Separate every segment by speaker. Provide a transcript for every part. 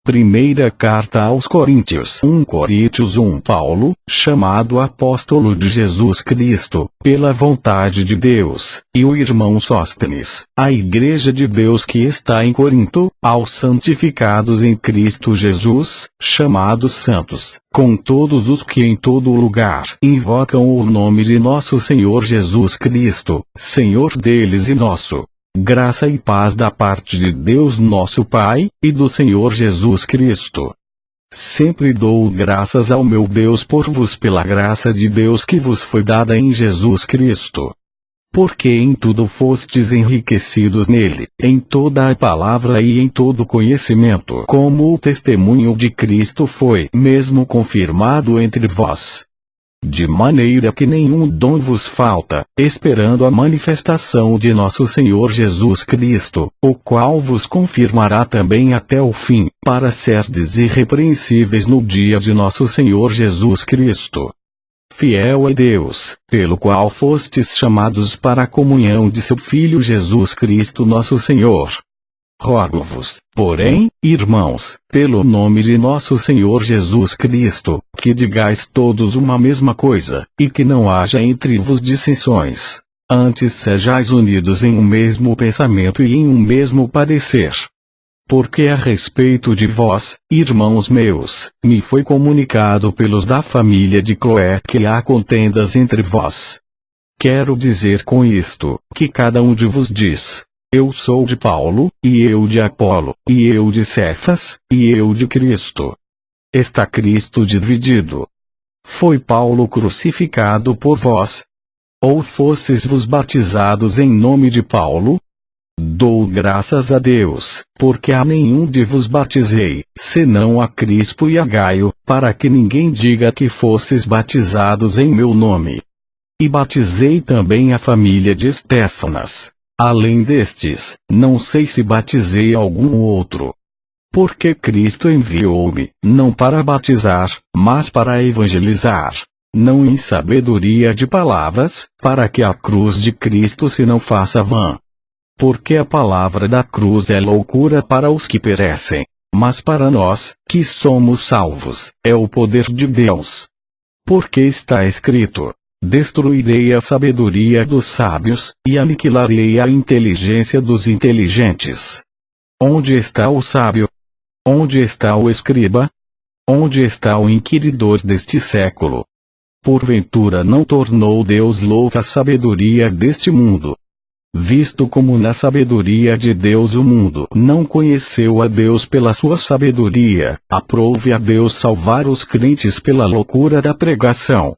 Speaker 1: Primeira carta aos Coríntios 1 Coríntios 1 Paulo, chamado apóstolo de Jesus Cristo, pela vontade de Deus, e o irmão Sóstenes, a igreja de Deus que está em Corinto, aos santificados em Cristo Jesus, chamados santos, com todos os que em todo lugar invocam o nome de nosso Senhor Jesus Cristo, Senhor deles e nosso. Graça e paz da parte de Deus nosso Pai, e do Senhor Jesus Cristo. Sempre dou graças ao meu Deus por vos pela graça de Deus que vos foi dada em Jesus Cristo. Porque em tudo fostes enriquecidos nele, em toda a palavra e em todo conhecimento, como o testemunho de Cristo foi mesmo confirmado entre vós. De maneira que nenhum dom vos falta, esperando a manifestação de nosso Senhor Jesus Cristo, o qual vos confirmará também até o fim, para serdes irrepreensíveis no dia de nosso Senhor Jesus Cristo. Fiel é Deus, pelo qual fostes chamados para a comunhão de seu Filho Jesus Cristo nosso Senhor. Rogo-vos, porém, irmãos, pelo nome de nosso Senhor Jesus Cristo, que digais todos uma mesma coisa, e que não haja entre vos dissensões. Antes sejais unidos em um mesmo pensamento e em um mesmo parecer. Porque a respeito de vós, irmãos meus, me foi comunicado pelos da família de Cloé que há contendas entre vós. Quero dizer com isto, que cada um de vos diz: eu sou de Paulo, e eu de Apolo, e eu de Cefas, e eu de Cristo. Está Cristo dividido? Foi Paulo crucificado por vós? Ou fostes vos batizados em nome de Paulo? Dou graças a Deus, porque a nenhum de vos batizei, senão a Crispo e a Gaio, para que ninguém diga que fostes batizados em meu nome. E batizei também a família de Estéfanas. Além destes, não sei se batizei algum outro. Porque Cristo enviou-me, não para batizar, mas para evangelizar. Não em sabedoria de palavras, para que a cruz de Cristo se não faça vã. Porque a palavra da cruz é loucura para os que perecem, mas para nós, que somos salvos, é o poder de Deus. Porque está escrito: destruirei a sabedoria dos sábios, e aniquilarei a inteligência dos inteligentes. Onde está o sábio? Onde está o escriba? Onde está o inquiridor deste século? Porventura não tornou Deus louca a sabedoria deste mundo? Visto como na sabedoria de Deus o mundo não conheceu a Deus pela sua sabedoria, aprove a Deus salvar os crentes pela loucura da pregação.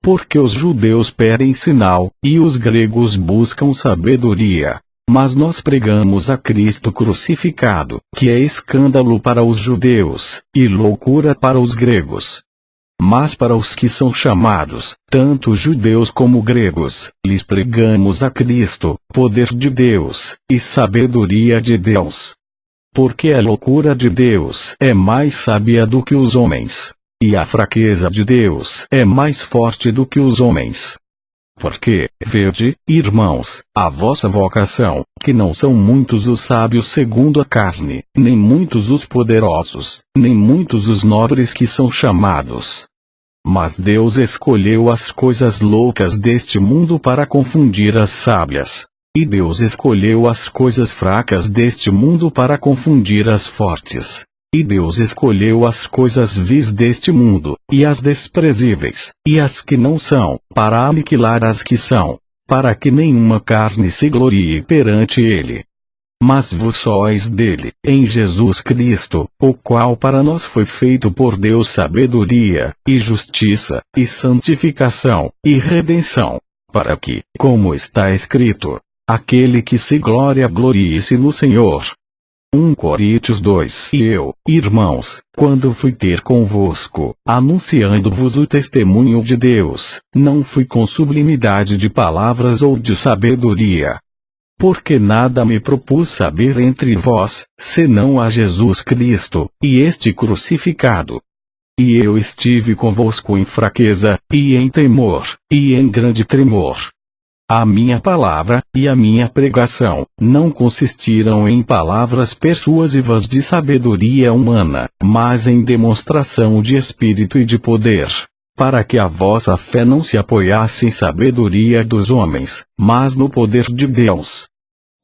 Speaker 1: Porque os judeus pedem sinal, e os gregos buscam sabedoria. Mas nós pregamos a Cristo crucificado, que é escândalo para os judeus, e loucura para os gregos. Mas para os que são chamados, tanto judeus como gregos, lhes pregamos a Cristo, poder de Deus, e sabedoria de Deus. Porque a loucura de Deus é mais sábia do que os homens. E a fraqueza de Deus é mais forte do que os homens. Porque, vede, irmãos, a vossa vocação, que não são muitos os sábios segundo a carne, nem muitos os poderosos, nem muitos os nobres que são chamados. Mas Deus escolheu as coisas loucas deste mundo para confundir as sábias. E Deus escolheu as coisas fracas deste mundo para confundir as fortes. E Deus escolheu as coisas vis deste mundo, e as desprezíveis, e as que não são, para aniquilar as que são, para que nenhuma carne se glorie perante ele. Mas vós sois dele, em Jesus Cristo, o qual para nós foi feito por Deus sabedoria, e justiça, e santificação, e redenção, para que, como está escrito, aquele que se gloria glorie-se no Senhor. 1 Coríntios 2 E eu, irmãos, quando fui ter convosco, anunciando-vos o testemunho de Deus, não fui com sublimidade de palavras ou de sabedoria. Porque nada me propus saber entre vós, senão a Jesus Cristo, e este crucificado. E eu estive convosco em fraqueza, e em temor, e em grande tremor. A minha palavra, e a minha pregação, não consistiram em palavras persuasivas de sabedoria humana, mas em demonstração de espírito e de poder, para que a vossa fé não se apoiasse em sabedoria dos homens, mas no poder de Deus.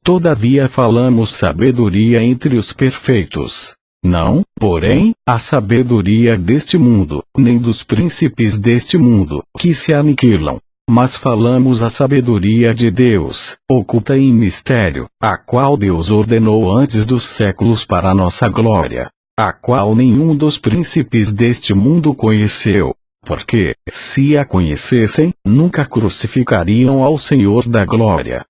Speaker 1: Todavia falamos sabedoria entre os perfeitos. Não, porém, a sabedoria deste mundo, nem dos príncipes deste mundo, que se aniquilam. Mas falamos a sabedoria de Deus, oculta em mistério, a qual Deus ordenou antes dos séculos para nossa glória, a qual nenhum dos príncipes deste mundo conheceu, porque, se a conhecessem, nunca crucificariam ao Senhor da glória.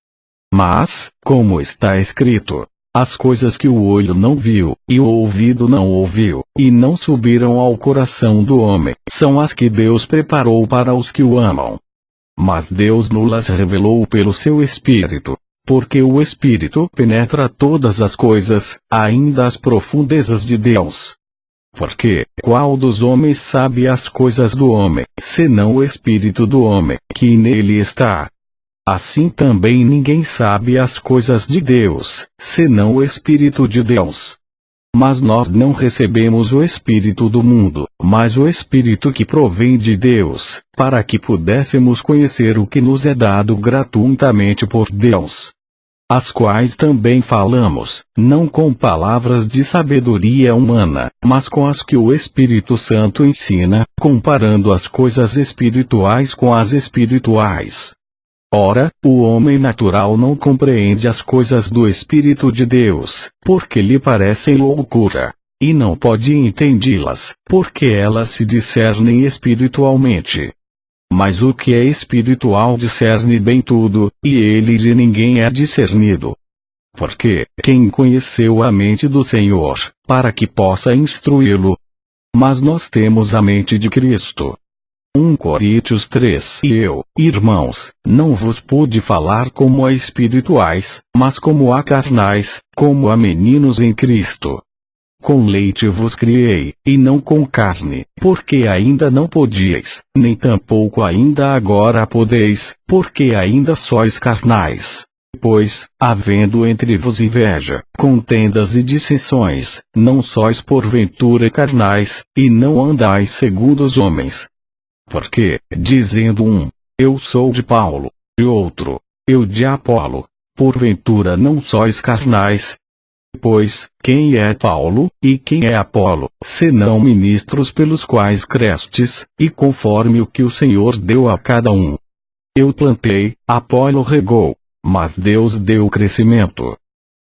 Speaker 1: Mas, como está escrito, as coisas que o olho não viu, e o ouvido não ouviu, e não subiram ao coração do homem, são as que Deus preparou para os que o amam. Mas Deus nos revelou pelo seu Espírito, porque o Espírito penetra todas as coisas, ainda as profundezas de Deus. Porque, qual dos homens sabe as coisas do homem, senão o Espírito do homem, que nele está? Assim também ninguém sabe as coisas de Deus, senão o Espírito de Deus. Mas nós não recebemos o Espírito do mundo, mas o Espírito que provém de Deus, para que pudéssemos conhecer o que nos é dado gratuitamente por Deus. As quais também falamos, não com palavras de sabedoria humana, mas com as que o Espírito Santo ensina, comparando as coisas espirituais com as espirituais. Ora, o homem natural não compreende as coisas do Espírito de Deus, porque lhe parecem loucura, e não pode entendê-las, porque elas se discernem espiritualmente. Mas o que é espiritual discerne bem tudo, e ele de ninguém é discernido. Porque, quem conheceu a mente do Senhor, para que possa instruí-lo? Mas nós temos a mente de Cristo. 1 Coríntios 3. E eu, irmãos, não vos pude falar como a espirituais, mas como a carnais, como a meninos em Cristo. Com leite vos criei, e não com carne, porque ainda não podíeis, nem tampouco ainda agora podeis, porque ainda sois carnais. Pois, havendo entre vos inveja, contendas e dissensões, não sois porventura carnais, e não andais segundo os homens. Porque, dizendo um, eu sou de Paulo, e outro, eu de Apolo, porventura não sois carnais? Pois, quem é Paulo, e quem é Apolo, senão ministros pelos quais crestes, e conforme o que o Senhor deu a cada um? Eu plantei, Apolo regou, mas Deus deu o crescimento.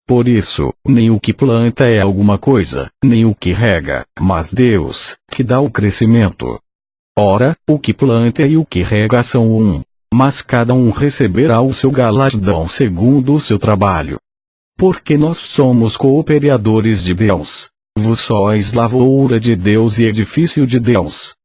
Speaker 1: Por isso, nem o que planta é alguma coisa, nem o que rega, mas Deus, que dá o crescimento. Ora, o que planta e o que rega são um, mas cada um receberá o seu galardão segundo o seu trabalho. Porque nós somos cooperadores de Deus. Vós sois lavoura de Deus e edifício de Deus.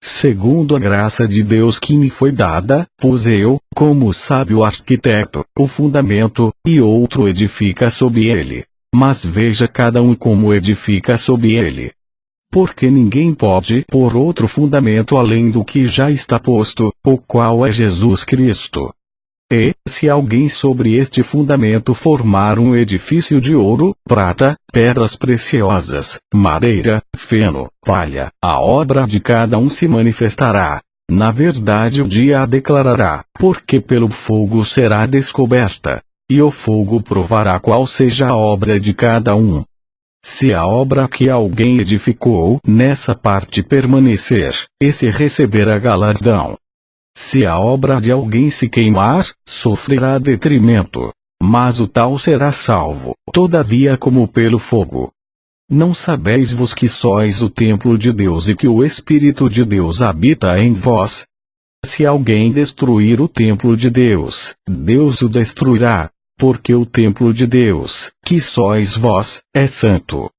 Speaker 1: Segundo a graça de Deus que me foi dada, pus eu, como sábio arquiteto, o fundamento, e outro edifica sob ele. Mas veja cada um como edifica sob ele. Porque ninguém pode pôr outro fundamento além do que já está posto, o qual é Jesus Cristo. E, se alguém sobre este fundamento formar um edifício de ouro, prata, pedras preciosas, madeira, feno, palha, a obra de cada um se manifestará. Na verdade o dia a declarará, porque pelo fogo será descoberta. E o fogo provará qual seja a obra de cada um. Se a obra que alguém edificou nessa parte permanecer, esse receberá galardão. Se a obra de alguém se queimar, sofrerá detrimento, mas o tal será salvo, todavia como pelo fogo. Não sabeis vos que sois o templo de Deus e que o Espírito de Deus habita em vós? Se alguém destruir o templo de Deus, Deus o destruirá. Porque o templo de Deus, que sois vós, é santo.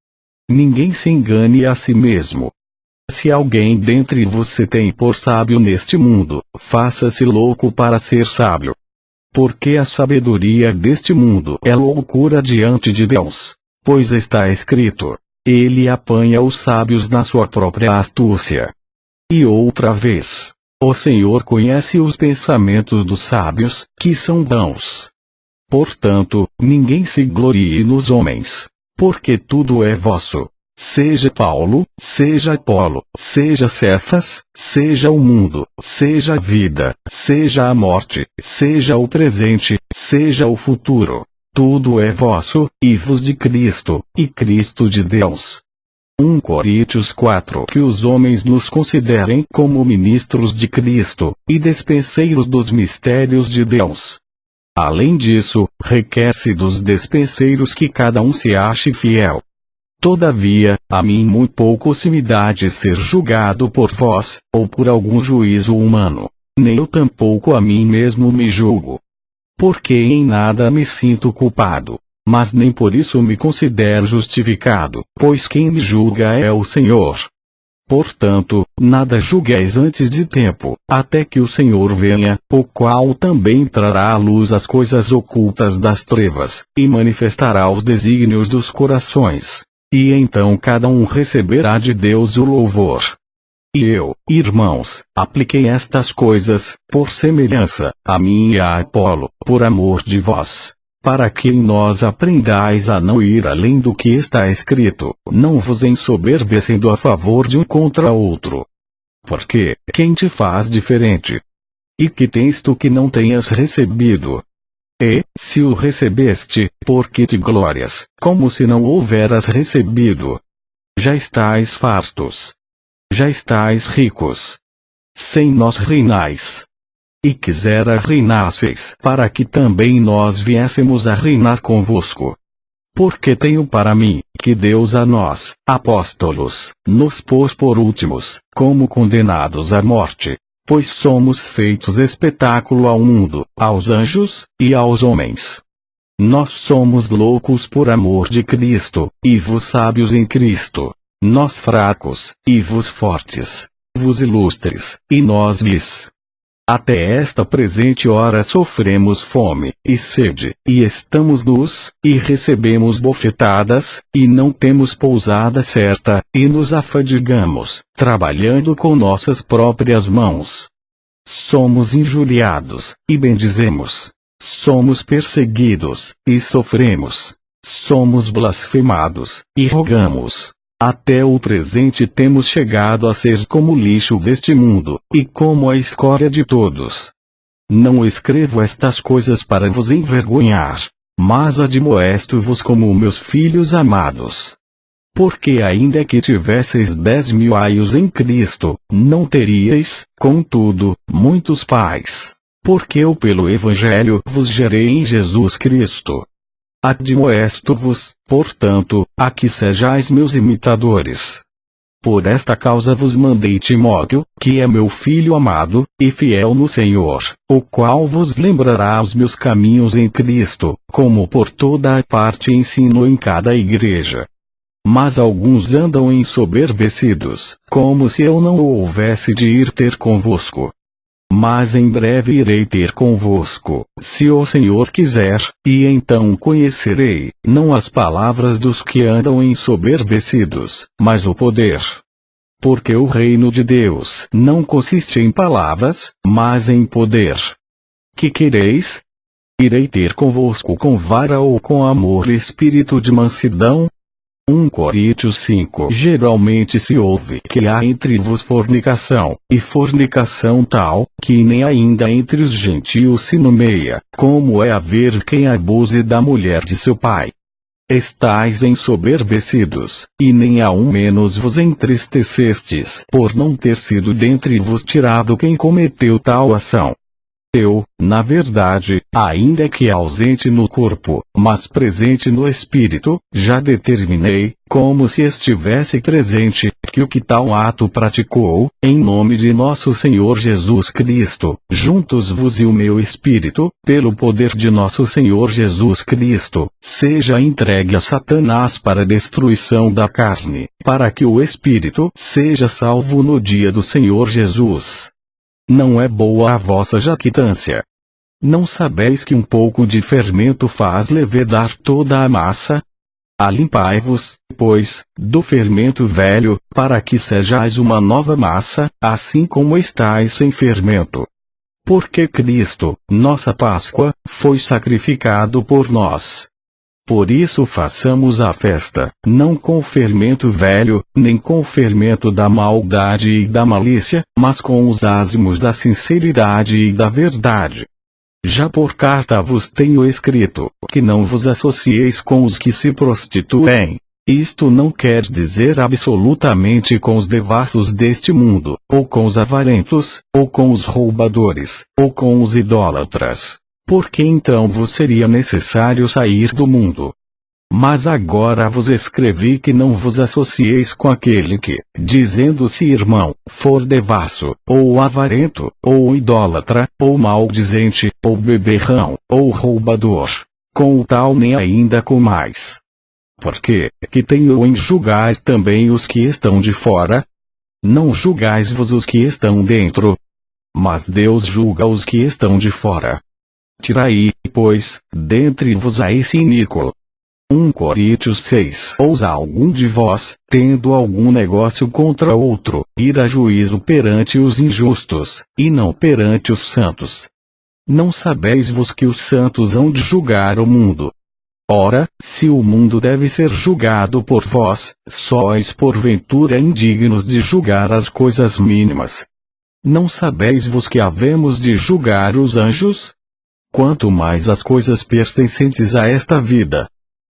Speaker 1: Ninguém se engane a si mesmo. Se alguém dentre vos se tem por sábio neste mundo, faça-se louco para ser sábio. Porque a sabedoria deste mundo é loucura diante de Deus. Pois está escrito, ele apanha os sábios na sua própria astúcia. E outra vez, O Senhor conhece os pensamentos dos sábios, que são vãos. Portanto, ninguém se glorie nos homens, porque tudo é vosso. Seja Paulo, seja Apolo, seja Cefas, seja o mundo, seja a vida, seja a morte, seja o presente, seja o futuro. Tudo é vosso, e vos de Cristo, e Cristo de Deus. 1 Coríntios 4. Que os homens nos considerem como ministros de Cristo, e despenseiros dos mistérios de Deus. Além disso, requer-se dos despenseiros que cada um se ache fiel. Todavia, a mim muito pouco se me dá de ser julgado por vós, ou por algum juízo humano. Nem eu tampouco a mim mesmo me julgo. Porque em nada me sinto culpado. Mas nem por isso me considero justificado, pois quem me julga é o Senhor. Portanto, nada julgueis antes de tempo, até que o Senhor venha, o qual também trará à luz as coisas ocultas das trevas, e manifestará os desígnios dos corações. E então cada um receberá de Deus o louvor. E eu, irmãos, apliquei estas coisas, por semelhança, a mim e a Apolo, por amor de vós. Para que em nós aprendais a não ir além do que está escrito, não vos ensoberbecendo a favor de um contra outro. Porque, quem te faz diferente? E que tens tu que não tenhas recebido? E, se o recebeste, por que te glórias, como se não houveras recebido? Já estais fartos. Já estais ricos. Sem nós reinais. E quisera reinasseis, para que também nós viéssemos a reinar convosco. Porque tenho para mim, que Deus a nós, apóstolos, nos pôs por últimos, como condenados à morte. Pois somos feitos espetáculo ao mundo, aos anjos, e aos homens. Nós somos loucos por amor de Cristo, e vos sábios em Cristo. Nós fracos, e vos fortes. Vos ilustres, e nós vis. Até esta presente hora sofremos fome, e sede, e estamos nus, e recebemos bofetadas, e não temos pousada certa, e nos afadigamos, trabalhando com nossas próprias mãos. Somos injuriados, e bendizemos. Somos perseguidos, e sofremos. Somos blasfemados, e rogamos. Até o presente temos chegado a ser como o lixo deste mundo, e como a escória de todos. Não escrevo estas coisas para vos envergonhar, mas admoesto-vos como meus filhos amados. Porque ainda que tivesseis 10.000 aios em Cristo, não teríeis, contudo, muitos pais. Porque eu pelo Evangelho vos gerei em Jesus Cristo. Admoesto-vos, portanto, a que sejais meus imitadores. Por esta causa vos mandei Timóteo, que é meu filho amado, e fiel no Senhor, o qual vos lembrará os meus caminhos em Cristo, como por toda a parte ensino em cada igreja. Mas alguns andam ensoberbecidos, como se eu não houvesse de ir ter convosco. Mas em breve irei ter convosco, se o Senhor quiser, e então conhecerei, não as palavras dos que andam ensoberbecidos, mas o poder. Porque o reino de Deus não consiste em palavras, mas em poder. Que quereis? Irei ter convosco com vara ou com amor e espírito de mansidão? 1 Coríntios 5. Geralmente se ouve que há entre vos fornicação, e fornicação tal, que nem ainda entre os gentios se nomeia, como é haver quem abuse da mulher de seu pai. Estais ensoberbecidos, e nem aun menos vos entristecestes por não ter sido dentre vos tirado quem cometeu tal ação. Eu, na verdade, ainda que ausente no corpo, mas presente no espírito, já determinei, como se estivesse presente, que o que tal ato praticou, em nome de nosso Senhor Jesus Cristo, juntos vos e o meu espírito, pelo poder de nosso Senhor Jesus Cristo, seja entregue a Satanás para destruição da carne, para que o espírito seja salvo no dia do Senhor Jesus. Não é boa a vossa jactância. Não sabeis que um pouco de fermento faz levedar toda a massa? Alimpai-vos, pois, do fermento velho, para que sejais uma nova massa, assim como estáis sem fermento. Porque Cristo, nossa Páscoa, foi sacrificado por nós. Por isso façamos a festa, não com o fermento velho, nem com o fermento da maldade e da malícia, mas com os ázimos da sinceridade e da verdade. Já por carta vos tenho escrito, que não vos associeis com os que se prostituem. Isto não quer dizer absolutamente com os devassos deste mundo, ou com os avarentos, ou com os roubadores, ou com os idólatras. Porque então vos seria necessário sair do mundo. Mas agora vos escrevi que não vos associeis com aquele que, dizendo-se irmão, for devasso, ou avarento, ou idólatra, ou maldizente, ou beberrão, ou roubador. Com o tal nem ainda comais. Porque, que tenho em julgar também os que estão de fora? Não julgais-vos os que estão dentro. Mas Deus julga os que estão de fora. Tirai, pois, dentre vos a esse iníquo. 1 Coríntios 6. Ousa algum de vós, tendo algum negócio contra outro, ir a juízo perante os injustos, e não perante os santos. Não sabeis vos que os santos hão de julgar o mundo? Ora, se o mundo deve ser julgado por vós, sois porventura indignos de julgar as coisas mínimas. Não sabeis vos que havemos de julgar os anjos? Quanto mais as coisas pertencentes a esta vida.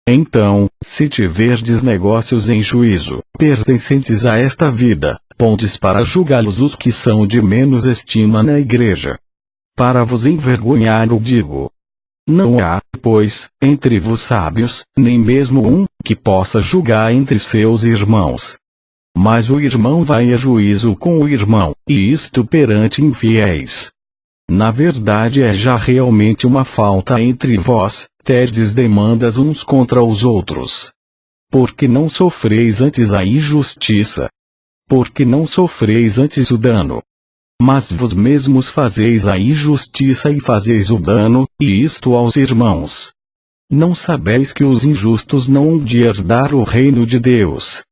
Speaker 1: Então, se tiverdes negócios em juízo, pertencentes a esta vida, pondes para julgá-los os que são de menos estima na igreja. Para vos envergonhar o digo. Não há, pois, entre vos sábios, nem mesmo um, que possa julgar entre seus irmãos. Mas o irmão vai a juízo com o irmão, e isto perante infiéis. Na verdade é já realmente uma falta entre vós, terdes demandas uns contra os outros. Porque não sofreis antes a injustiça? Porque não sofreis antes o dano? Mas vos mesmos fazeis a injustiça e fazeis o dano, e isto aos irmãos. Não sabeis que os injustos não hão de herdar o reino de Deus?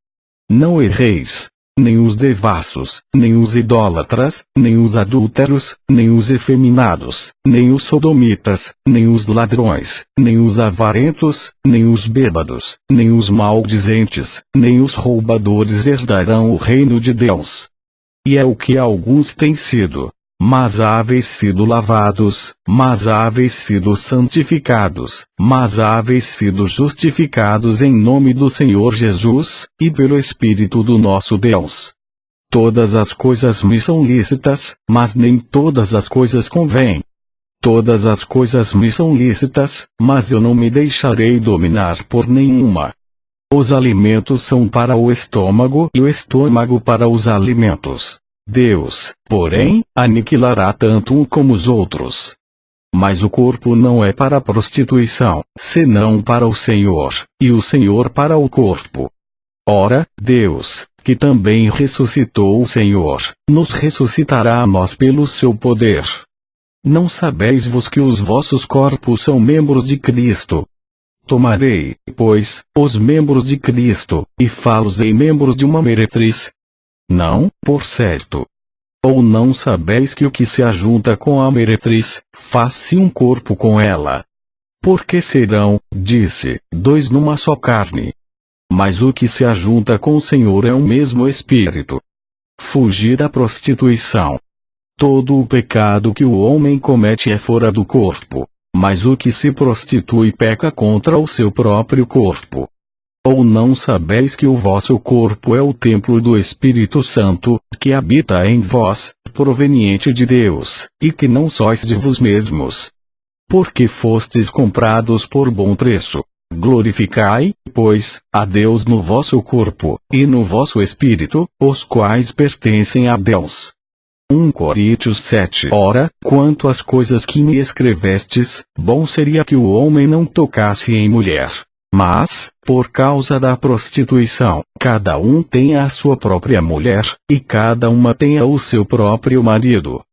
Speaker 1: Não erreis. Nem os devassos, nem os idólatras, nem os adúlteros, nem os efeminados, nem os sodomitas, nem os ladrões, nem os avarentos, nem os bêbados, nem os maldizentes, nem os roubadores herdarão o reino de Deus. E é o que alguns têm sido. Mas haveis sido lavados, mas haveis sido santificados, mas haveis sido justificados em nome do Senhor Jesus, e pelo Espírito do nosso Deus. Todas as coisas me são lícitas, mas nem todas as coisas convêm. Todas as coisas me são lícitas, mas eu não me deixarei dominar por nenhuma. Os alimentos são para o estômago e o estômago para os alimentos. Deus, porém, aniquilará tanto um como os outros. Mas o corpo não é para a prostituição, senão para o Senhor, e o Senhor para o corpo. Ora, Deus, que também ressuscitou o Senhor, nos ressuscitará a nós pelo seu poder. Não sabeis vos que os vossos corpos são membros de Cristo? Tomarei, pois, os membros de Cristo, e fá-los-ei membros de uma meretriz? Não, por certo. Ou não sabeis que o que se ajunta com a meretriz, faz-se um corpo com ela? Porque serão, disse, dois numa só carne. Mas o que se ajunta com o Senhor é um mesmo espírito. Fugir da prostituição. Todo o pecado que o homem comete é fora do corpo, mas o que se prostitui peca contra o seu próprio corpo. Ou não sabeis que o vosso corpo é o templo do Espírito Santo, que habita em vós, proveniente de Deus, e que não sois de vos mesmos? Porque fostes comprados por bom preço. Glorificai, pois, a Deus no vosso corpo, e no vosso espírito, os quais pertencem a Deus. 1 Coríntios 7. Ora, quanto às coisas que me escrevestes, bom seria que o homem não tocasse em mulher. Mas, por causa da prostituição, cada um tenha a sua própria mulher, e cada uma tenha o seu próprio marido.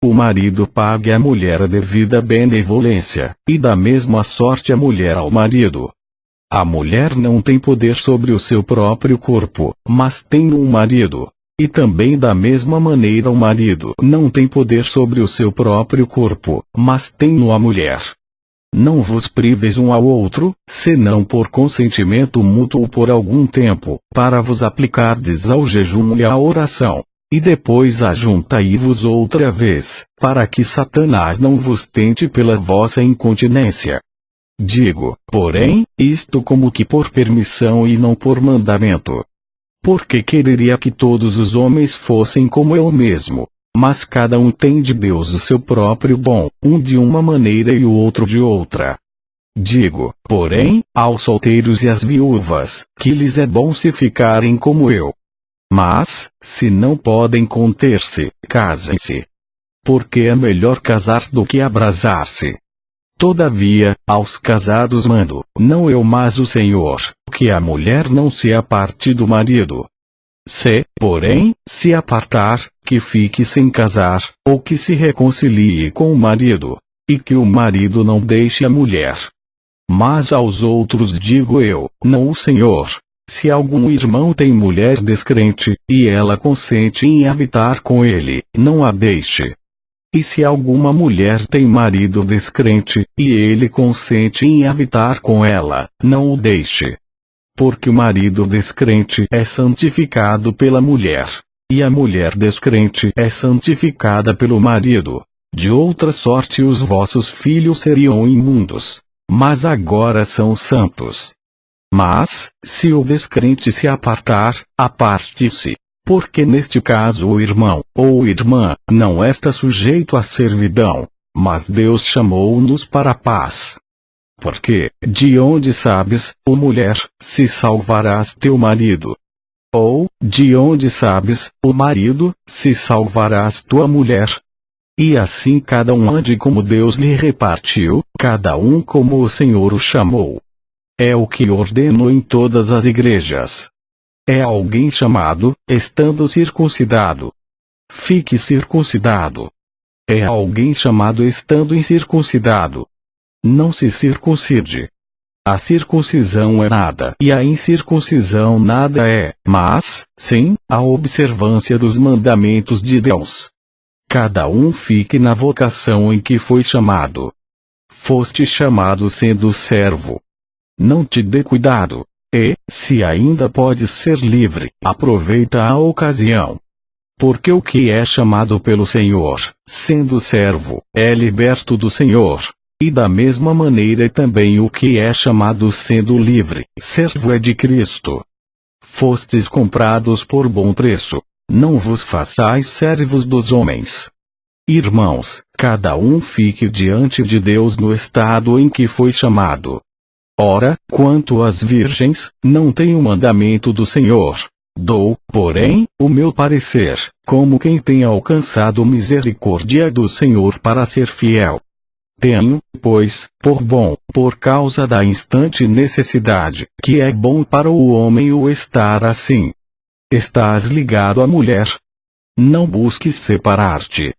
Speaker 1: O marido pague à mulher a devida benevolência, e da mesma sorte a mulher ao marido. A mulher não tem poder sobre o seu próprio corpo, mas tem um marido. E também da mesma maneira o marido não tem poder sobre o seu próprio corpo, mas tem a mulher. Não vos priveis um ao outro, senão por consentimento mútuo por algum tempo, para vos aplicardes ao jejum e à oração. E depois ajuntai-vos outra vez, para que Satanás não vos tente pela vossa incontinência. Digo, porém, isto como que por permissão e não por mandamento. Porque quereria que todos os homens fossem como eu mesmo. Mas cada um tem de Deus o seu próprio bom, um de uma maneira e o outro de outra. Digo, porém, aos solteiros e às viúvas, que lhes é bom se ficarem como eu. Mas, se não podem conter-se, casem-se. Porque é melhor casar do que abrasar-se. Todavia, aos casados mando, não eu mas o Senhor, que a mulher não se aparte do marido. Se, porém, se apartar, que fique sem casar, ou que se reconcilie com o marido, e que o marido não deixe a mulher. Mas aos outros digo eu, não o Senhor. Se algum irmão tem mulher descrente, e ela consente em habitar com ele, não a deixe. E se alguma mulher tem marido descrente, e ele consente em habitar com ela, não o deixe. Porque o marido descrente é santificado pela mulher, e a mulher descrente é santificada pelo marido. De outra sorte os vossos filhos seriam imundos, mas agora são santos. Mas, se o descrente se apartar, aparte-se, porque neste caso o irmão, ou irmã, não está sujeito à servidão, mas Deus chamou-nos para a paz. Porque, de onde sabes, ó mulher, se salvarás teu marido? Ou, de onde sabes, ó marido, se salvarás tua mulher? E assim cada um ande como Deus lhe repartiu, cada um como o Senhor o chamou. É o que ordeno em todas as igrejas. É alguém chamado, estando circuncidado. Fique circuncidado. É alguém chamado estando incircuncidado. Não se circuncide. A circuncisão é nada e a incircuncisão nada é, mas, sim, a observância dos mandamentos de Deus. Cada um fique na vocação em que foi chamado. Foste chamado sendo servo. Não te dê cuidado. E, se ainda podes ser livre, aproveita a ocasião. Porque o que é chamado pelo Senhor, sendo servo, é liberto do Senhor. E da mesma maneira também o que é chamado sendo livre, servo é de Cristo. Fostes comprados por bom preço. Não vos façais servos dos homens. Irmãos, cada um fique diante de Deus no estado em que foi chamado. Ora, quanto às virgens, não tenho mandamento do Senhor. Dou, porém, o meu parecer, como quem tem alcançado misericórdia do Senhor para ser fiel. Tenho, pois, por bom, por causa da instante necessidade, que é bom para o homem o estar assim. Estás ligado à mulher? Não busques separar-te.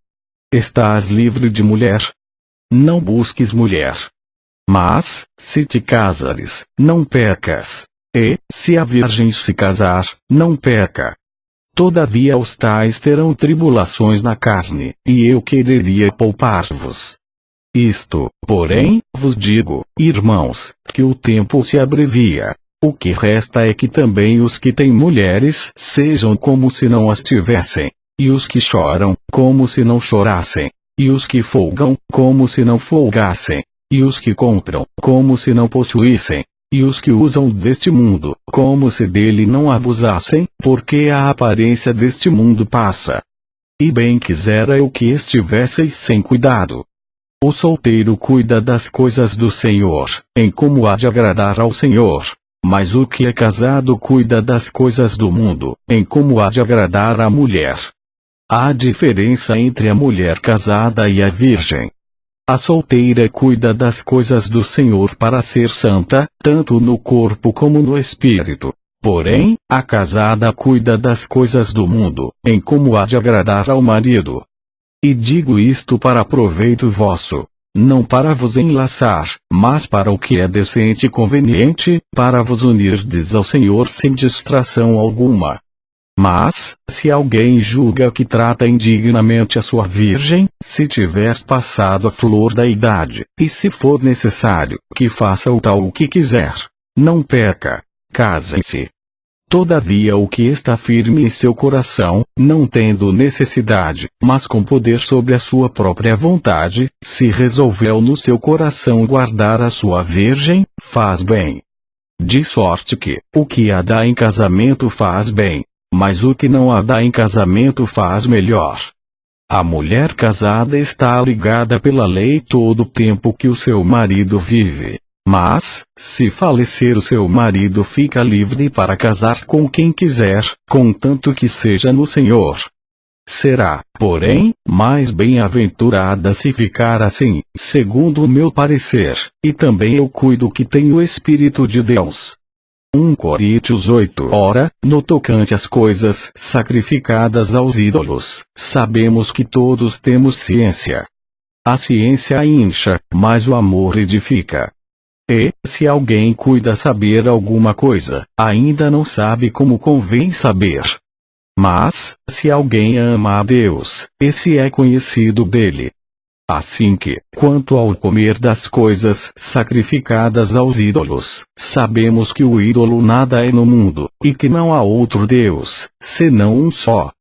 Speaker 1: Estás livre de mulher? Não busques mulher. Mas, se te casares, não pecas. E, se a virgem se casar, não peca. Todavia os tais terão tribulações na carne, e eu quereria poupar-vos. Isto, porém, vos digo, irmãos, que o tempo se abrevia. O que resta é que também os que têm mulheres sejam como se não as tivessem, e os que choram, como se não chorassem, e os que folgam, como se não folgassem, e os que compram, como se não possuíssem, e os que usam deste mundo, como se dele não abusassem, porque a aparência deste mundo passa. E bem quisera eu que estivesseis sem cuidado. O solteiro cuida das coisas do Senhor, em como há de agradar ao Senhor. Mas o que é casado cuida das coisas do mundo, em como há de agradar à mulher. Há diferença entre a mulher casada e a virgem. A solteira cuida das coisas do Senhor para ser santa, tanto no corpo como no espírito. Porém, a casada cuida das coisas do mundo, em como há de agradar ao marido. E digo isto para proveito vosso. não para vos enlaçar, mas para o que é decente e conveniente, para vos unirdes ao Senhor sem distração alguma. Mas, se alguém julga que trata indignamente a sua virgem, se tiver passado a flor da idade, e se for necessário que faça o tal o que quiser, não peca, casem-se. Todavia o que está firme em seu coração, não tendo necessidade, mas com poder sobre a sua própria vontade, se resolveu no seu coração guardar a sua virgem, faz bem. De sorte que, o que a dá em casamento faz bem, mas o que não a dá em casamento faz melhor. A mulher casada está ligada pela lei todo o tempo que o seu marido vive. Mas, se falecer o seu marido, fica livre para casar com quem quiser, contanto que seja no Senhor. Será, porém, mais bem-aventurada se ficar assim, segundo o meu parecer, e também eu cuido que tenho o Espírito de Deus. 1 Coríntios 8. Ora, no tocante às coisas sacrificadas aos ídolos, sabemos que todos temos ciência. A ciência incha, mas o amor edifica. E, se alguém cuida saber alguma coisa, ainda não sabe como convém saber. Mas, se alguém ama a Deus, esse é conhecido dele. Assim que, quanto ao comer das coisas sacrificadas aos ídolos, sabemos que o ídolo nada é no mundo, e que não há outro Deus, senão um só.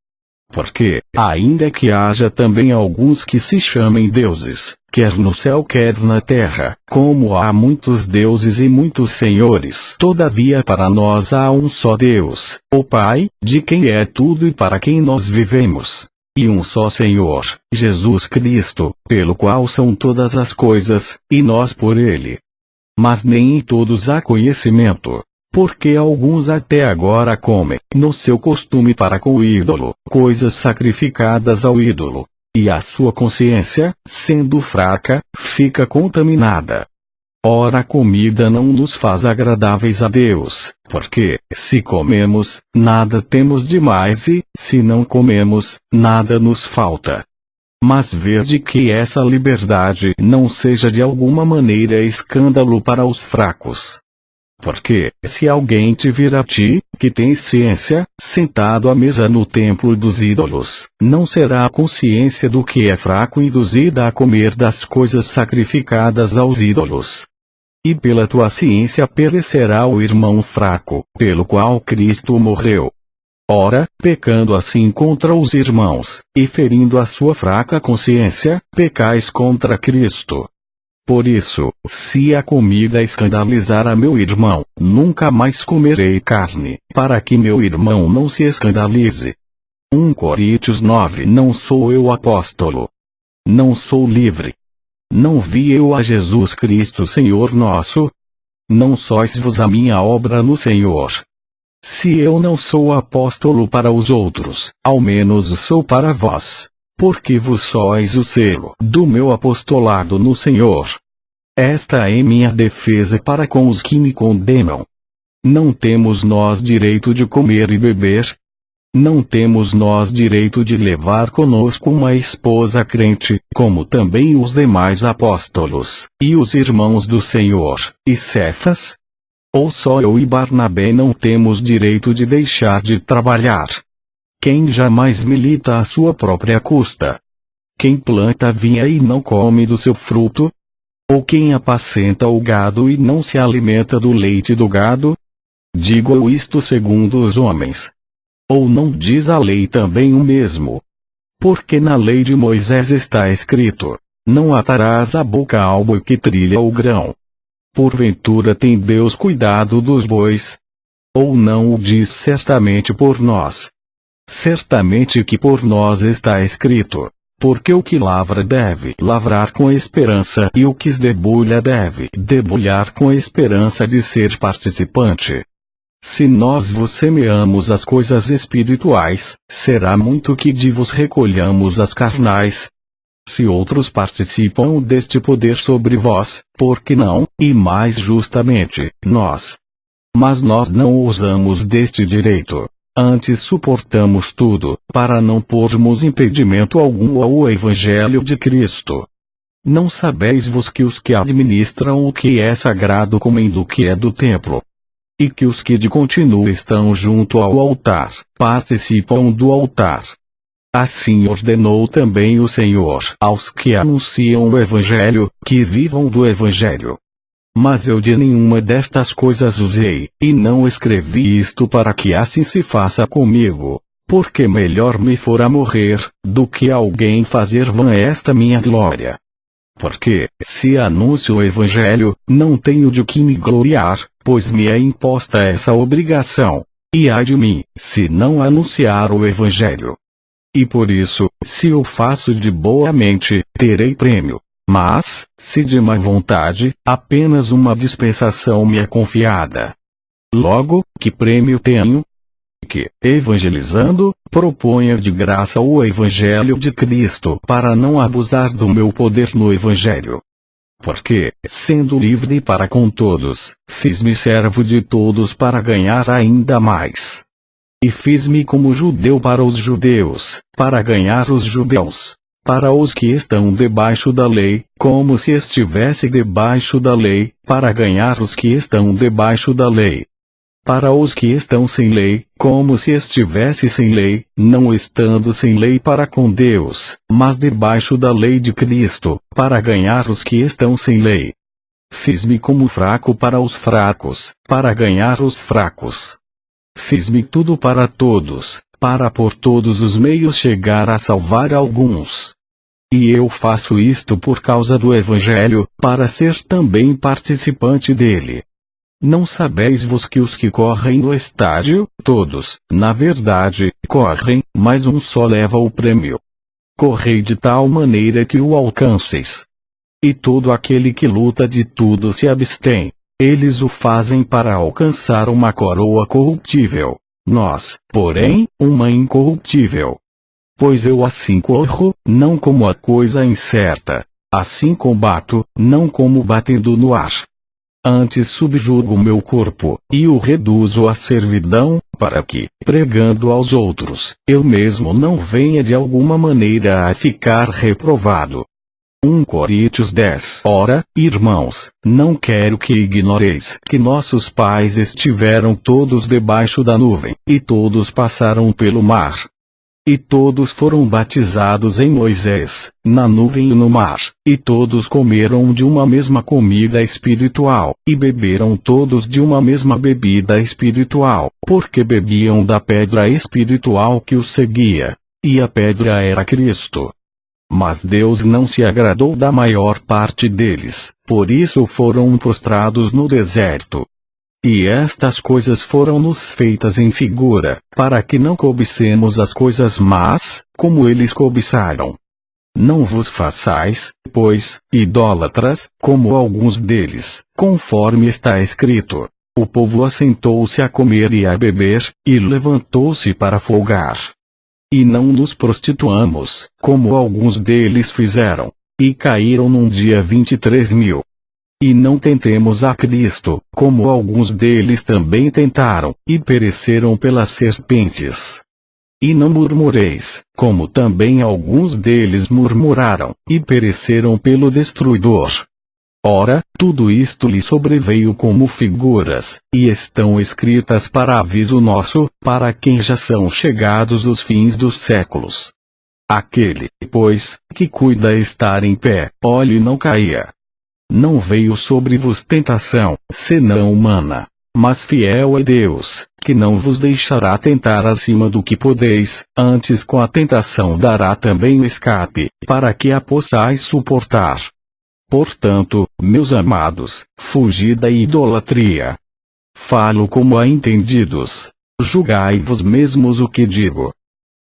Speaker 1: Porque, ainda que haja também alguns que se chamem deuses, quer no céu quer na terra, como há muitos deuses e muitos senhores, todavia para nós há um só Deus, o Pai, de quem é tudo e para quem nós vivemos. E um só Senhor, Jesus Cristo, pelo qual são todas as coisas, e nós por ele. Mas nem em todos há conhecimento. Porque alguns até agora comem, no seu costume para com o ídolo, coisas sacrificadas ao ídolo. E a sua consciência, sendo fraca, fica contaminada. Ora, a comida não nos faz agradáveis a Deus, porque, se comemos, nada temos demais e, se não comemos, nada nos falta. Mas vede que essa liberdade não seja de alguma maneira escândalo para os fracos. Porque, se alguém te vir a ti, que tens ciência, sentado à mesa no templo dos ídolos, não será a consciência do que é fraco induzida a comer das coisas sacrificadas aos ídolos. E pela tua ciência perecerá o irmão fraco, pelo qual Cristo morreu. Ora, pecando assim contra os irmãos, e ferindo a sua fraca consciência, pecais contra Cristo. Por isso, se a comida escandalizar a meu irmão, nunca mais comerei carne, para que meu irmão não se escandalize. 1 Coríntios 9. Não sou eu apóstolo. Não sou livre. Não vi eu a Jesus Cristo Senhor nosso? Não sois vos a minha obra no Senhor. Se eu não sou apóstolo para os outros, ao menos sou para vós. Porque vos sois o selo do meu apostolado no Senhor. Esta é minha defesa para com os que me condenam. Não temos nós direito de comer e beber? Não temos nós direito de levar conosco uma esposa crente, como também os demais apóstolos, e os irmãos do Senhor, e Cefas? Ou só eu e Barnabé não temos direito de deixar de trabalhar? Quem jamais milita à sua própria custa? Quem planta a vinha e não come do seu fruto? Ou quem apacenta o gado e não se alimenta do leite do gado? Digo eu isto segundo os homens. Ou não diz a lei também o mesmo? Porque na lei de Moisés está escrito: não atarás a boca ao boi que trilha o grão. Porventura tem Deus cuidado dos bois? Ou não o diz certamente por nós? Certamente que por nós está escrito: porque o que lavra deve lavrar com esperança e o que debulha deve debulhar com esperança de ser participante. Se nós vos semeamos as coisas espirituais, será muito que de vos recolhamos as carnais. Se outros participam deste poder sobre vós, por que não, e mais justamente, nós? Mas nós não usamos deste direito. Antes suportamos tudo, para não pormos impedimento algum ao Evangelho de Cristo. Não sabeis vos que os que administram o que é sagrado comem do que é do templo? E que os que de continuo estão junto ao altar, participam do altar. Assim ordenou também o Senhor aos que anunciam o Evangelho, que vivam do Evangelho. Mas eu de nenhuma destas coisas usei, e não escrevi isto para que assim se faça comigo, porque melhor me fora morrer, do que alguém fazer vã esta minha glória. Porque, se anuncio o Evangelho, não tenho de que me gloriar, pois me é imposta essa obrigação. E ai de mim, se não anunciar o Evangelho. E por isso, se o faço de boa mente, terei prêmio. Mas, se de má vontade, apenas uma dispensação me é confiada. Logo, que prêmio tenho? Que, evangelizando, proponha de graça o Evangelho de Cristo para não abusar do meu poder no Evangelho. Porque, sendo livre para com todos, fiz-me servo de todos para ganhar ainda mais. E fiz-me como judeu para os judeus, para ganhar os judeus. Para os que estão debaixo da lei, como se estivesse debaixo da lei, para ganhar os que estão debaixo da lei. Para os que estão sem lei, como se estivesse sem lei, não estando sem lei para com Deus, mas debaixo da lei de Cristo, para ganhar os que estão sem lei. Fiz-me como fraco para os fracos, para ganhar os fracos. Fiz-me tudo para todos, para por todos os meios chegar a salvar alguns. E eu faço isto por causa do Evangelho, para ser também participante dele. Não sabeis vos que os que correm no estádio, todos, na verdade, correm, mas um só leva o prêmio. Correi de tal maneira que o alcanceis. E todo aquele que luta de tudo se abstém. Eles o fazem para alcançar uma coroa corruptível. Nós, porém, uma incorruptível. Pois eu assim corro, não como a coisa incerta. Assim combato, não como batendo no ar. Antes subjugo meu corpo, e o reduzo à servidão, para que, pregando aos outros, eu mesmo não venha de alguma maneira a ficar reprovado. 1 Coríntios 10. Ora, irmãos, não quero que ignoreis que nossos pais estiveram todos debaixo da nuvem, e todos passaram pelo mar. E todos foram batizados em Moisés, na nuvem e no mar, e todos comeram de uma mesma comida espiritual, e beberam todos de uma mesma bebida espiritual, porque bebiam da pedra espiritual que os seguia. E a pedra era Cristo. Mas Deus não se agradou da maior parte deles, por isso foram prostrados no deserto. E estas coisas foram-nos feitas em figura, para que não cobicemos as coisas más, como eles cobiçaram. Não vos façais, pois, idólatras, como alguns deles, conforme está escrito. O povo assentou-se a comer e a beber, e levantou-se para folgar. E não nos prostituamos, como alguns deles fizeram. E caíram num dia 23.000. E não tentemos a Cristo, como alguns deles também tentaram, e pereceram pelas serpentes. E não murmureis, como também alguns deles murmuraram, e pereceram pelo destruidor. Ora, tudo isto lhe sobreveio como figuras, e estão escritas para aviso nosso, para quem já são chegados os fins dos séculos. Aquele, pois, que cuida estar em pé, olhe e não caia. Não veio sobre vos tentação, senão humana. Mas fiel é Deus, que não vos deixará tentar acima do que podeis, antes com a tentação dará também o escape, para que a possais suportar. Portanto, meus amados, fugi da idolatria. Falo como a entendidos. Julgai vos mesmos o que digo.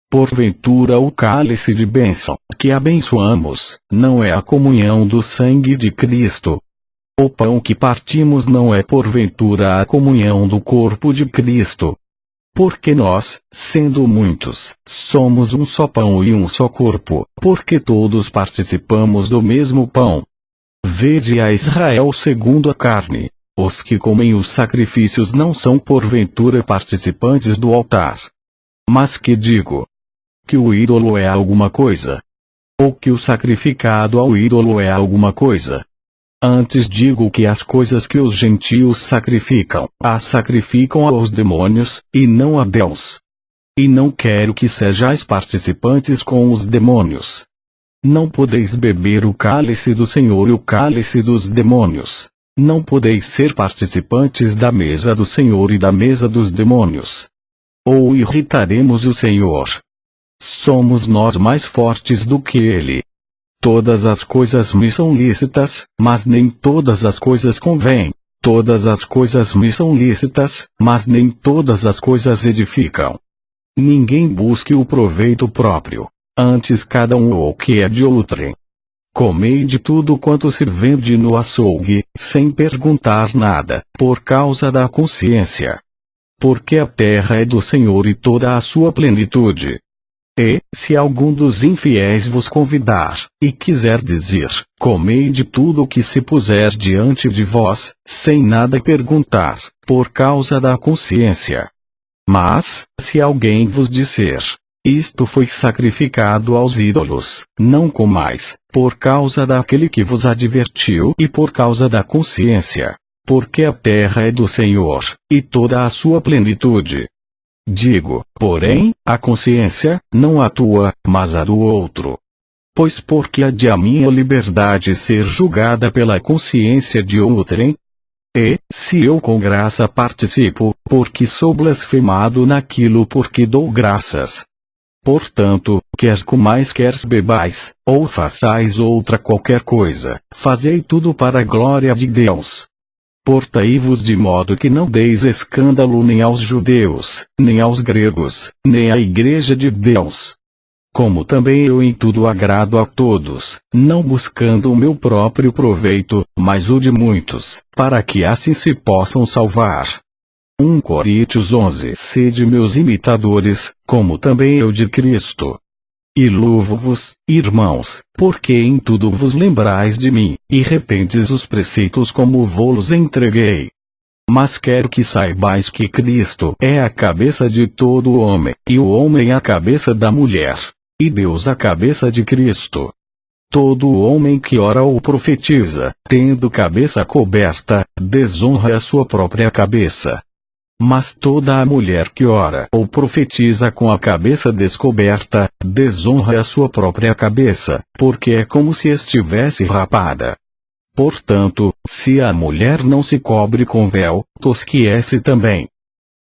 Speaker 1: Porventura o cálice de bênção, que abençoamos, não é a comunhão do sangue de Cristo. O pão que partimos não é porventura a comunhão do corpo de Cristo. Porque nós, sendo muitos, somos um só pão e um só corpo, porque todos participamos do mesmo pão. Vede a Israel segundo a carne. Os que comem os sacrifícios não são porventura participantes do altar. Mas que digo? Que o ídolo é alguma coisa? ou que o sacrificado ao ídolo é alguma coisa. Antes digo que as coisas que os gentios sacrificam, as sacrificam aos demônios, e não a Deus. E não quero que sejais participantes com os demônios. Não podeis beber o cálice do Senhor e o cálice dos demônios. Não podeis ser participantes da mesa do Senhor e da mesa dos demônios. Ou irritaremos o Senhor. Somos nós mais fortes do que Ele. Todas as coisas me são lícitas, mas nem todas as coisas convêm. Todas as coisas me são lícitas, mas nem todas as coisas edificam. Ninguém busque o proveito próprio. Antes cada um o que é de outrem. Comei de tudo quanto se vende no açougue, sem perguntar nada, por causa da consciência. Porque a terra é do Senhor e toda a sua plenitude. E, se algum dos infiéis vos convidar, e quiser dizer, comei de tudo o que se puser diante de vós, sem nada perguntar, por causa da consciência. Mas, se alguém vos disser, isto foi sacrificado aos ídolos, não comais, por causa daquele que vos advertiu e por causa da consciência. Porque a terra é do Senhor, e toda a sua plenitude. Digo, porém, a consciência, não a tua, mas a do outro. Pois porque há de a minha liberdade ser julgada pela consciência de outrem? E, se eu com graça participo, porque sou blasfemado naquilo por que dou graças. Portanto, quer comais quer bebais, ou façais outra qualquer coisa, fazei tudo para a glória de Deus. Portai-vos de modo que não deis escândalo nem aos judeus, nem aos gregos, nem à igreja de Deus. Como também eu em tudo agrado a todos, não buscando o meu próprio proveito, mas o de muitos, para que assim se possam salvar. 1 Coríntios 11. Sede meus imitadores, como também eu de Cristo. E louvo-vos, irmãos, porque em tudo vos lembrais de mim, e retendes os preceitos como vos entreguei. Mas quero que saibais que Cristo é a cabeça de todo o homem, e o homem a cabeça da mulher, e Deus a cabeça de Cristo. Todo o homem que ora ou profetiza, tendo cabeça coberta, desonra a sua própria cabeça. Mas toda a mulher que ora ou profetiza com a cabeça descoberta, desonra a sua própria cabeça, porque é como se estivesse rapada. Portanto, se a mulher não se cobre com véu, tosquiece também.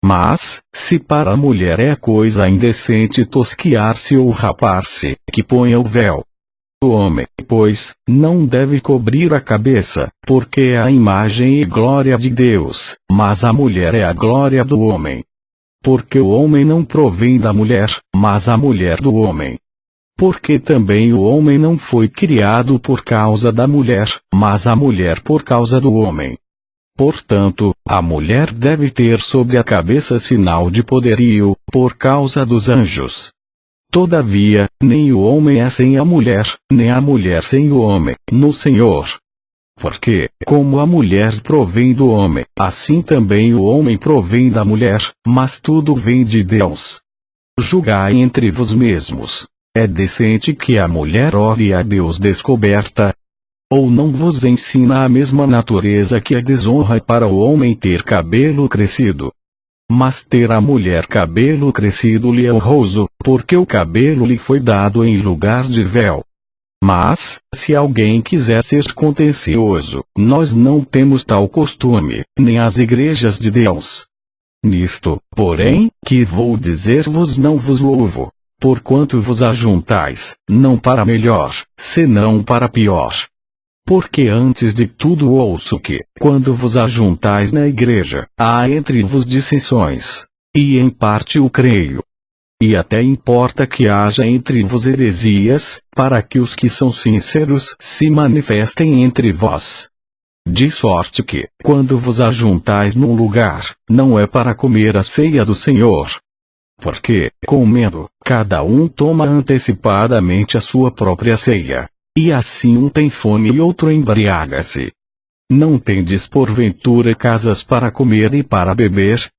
Speaker 1: Mas, se para a mulher é coisa indecente tosquiar-se ou rapar-se, que ponha o véu. O homem, pois, não deve cobrir a cabeça, porque é a imagem e glória de Deus, mas a mulher é a glória do homem. Porque o homem não provém da mulher, mas a mulher do homem. Porque também o homem não foi criado por causa da mulher, mas a mulher por causa do homem. Portanto, a mulher deve ter sobre a cabeça sinal de poderio, por causa dos anjos. Todavia, nem o homem é sem a mulher, nem a mulher sem o homem, no Senhor. Porque, como a mulher provém do homem, assim também o homem provém da mulher, mas tudo vem de Deus. Julgai entre vos mesmos. É decente que a mulher ore a Deus descoberta? Ou não vos ensina a mesma natureza que a desonra para o homem ter cabelo crescido? Mas ter a mulher cabelo crescido lhe é honroso, porque o cabelo lhe foi dado em lugar de véu. Mas, se alguém quiser ser contencioso, nós não temos tal costume, nem as igrejas de Deus. Nisto, porém, que vou dizer-vos não vos louvo, porquanto vos ajuntais, não para melhor, senão para pior. Porque antes de tudo ouço que, quando vos ajuntais na igreja, há entre vos dissensões. E em parte o creio. E até importa que haja entre vos heresias, para que os que são sinceros se manifestem entre vós. De sorte que, quando vos ajuntais num lugar, não é para comer a ceia do Senhor. Porque, comendo, cada um toma antecipadamente a sua própria ceia. E assim um tem fome e outro embriaga-se. Não tendes porventura casas para comer e para beber?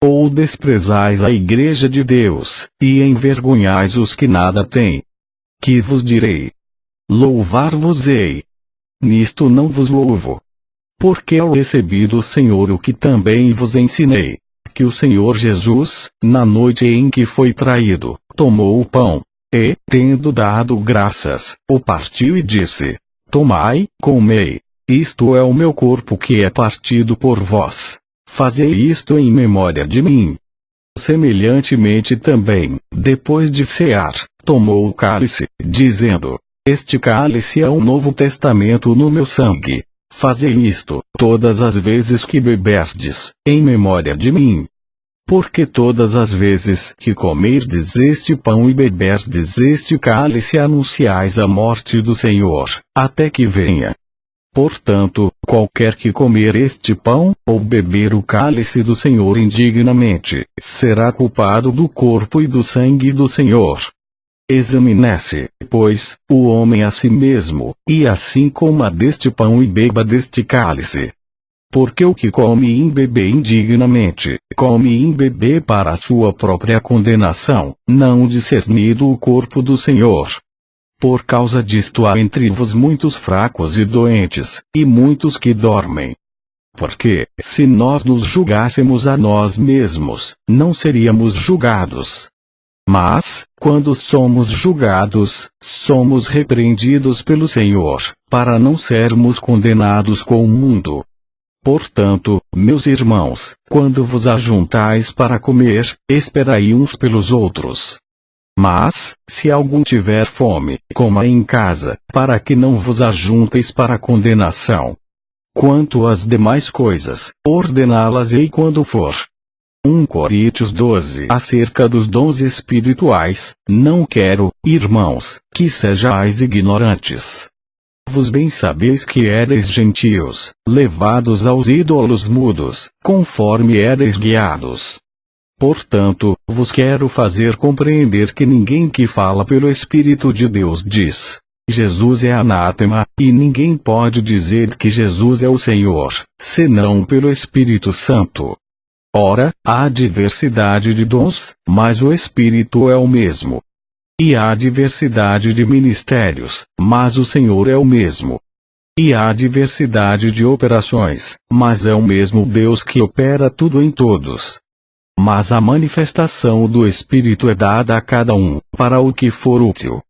Speaker 1: Ou desprezais a igreja de Deus, e envergonhais os que nada têm? Que vos direi? louvar-vos-ei. Nisto não vos louvo. Porque eu recebi do Senhor o que também vos ensinei, que o Senhor Jesus, na noite em que foi traído, tomou o pão, e, tendo dado graças, o partiu e disse: Tomai, comei. Isto é o meu corpo que é partido por vós. Fazei isto em memória de mim. Semelhantemente também, depois de cear, tomou o cálice, dizendo: Este cálice é o novo testamento no meu sangue. Fazei isto, todas as vezes que beberdes, em memória de mim. Porque todas as vezes que comerdes este pão e beberdes este cálice anunciais a morte do Senhor, até que venha. Portanto, qualquer que comer este pão, ou beber o cálice do Senhor indignamente, será culpado do corpo e do sangue do Senhor. Examine-se, pois, o homem a si mesmo, e assim coma deste pão e beba deste cálice. Porque o que come e bebe indignamente, come e bebe para a sua própria condenação, não discernindo o corpo do Senhor. Por causa disto há entre vos muitos fracos e doentes, e muitos que dormem. Porque, se nós nos julgássemos a nós mesmos, não seríamos julgados. Mas, quando somos julgados, somos repreendidos pelo Senhor, para não sermos condenados com o mundo. Portanto, meus irmãos, quando vos ajuntais para comer, esperai uns pelos outros. Mas, se algum tiver fome, coma em casa, para que não vos ajunteis para condenação. Quanto às demais coisas, ordená-las-ei quando for. 1 Coríntios 12. Acerca dos dons espirituais, não quero, irmãos, que sejais ignorantes. Vos bem sabeis que éreis gentios, levados aos ídolos mudos, conforme éreis guiados. Portanto, vos quero fazer compreender que ninguém que fala pelo Espírito de Deus diz: Jesus é anátema, e ninguém pode dizer que Jesus é o Senhor, senão pelo Espírito Santo. Ora, há diversidade de dons, mas o Espírito é o mesmo. E há diversidade de ministérios, mas o Senhor é o mesmo. E há diversidade de operações, mas é o mesmo Deus que opera tudo em todos. Mas a manifestação do Espírito é dada a cada um, para o que for útil.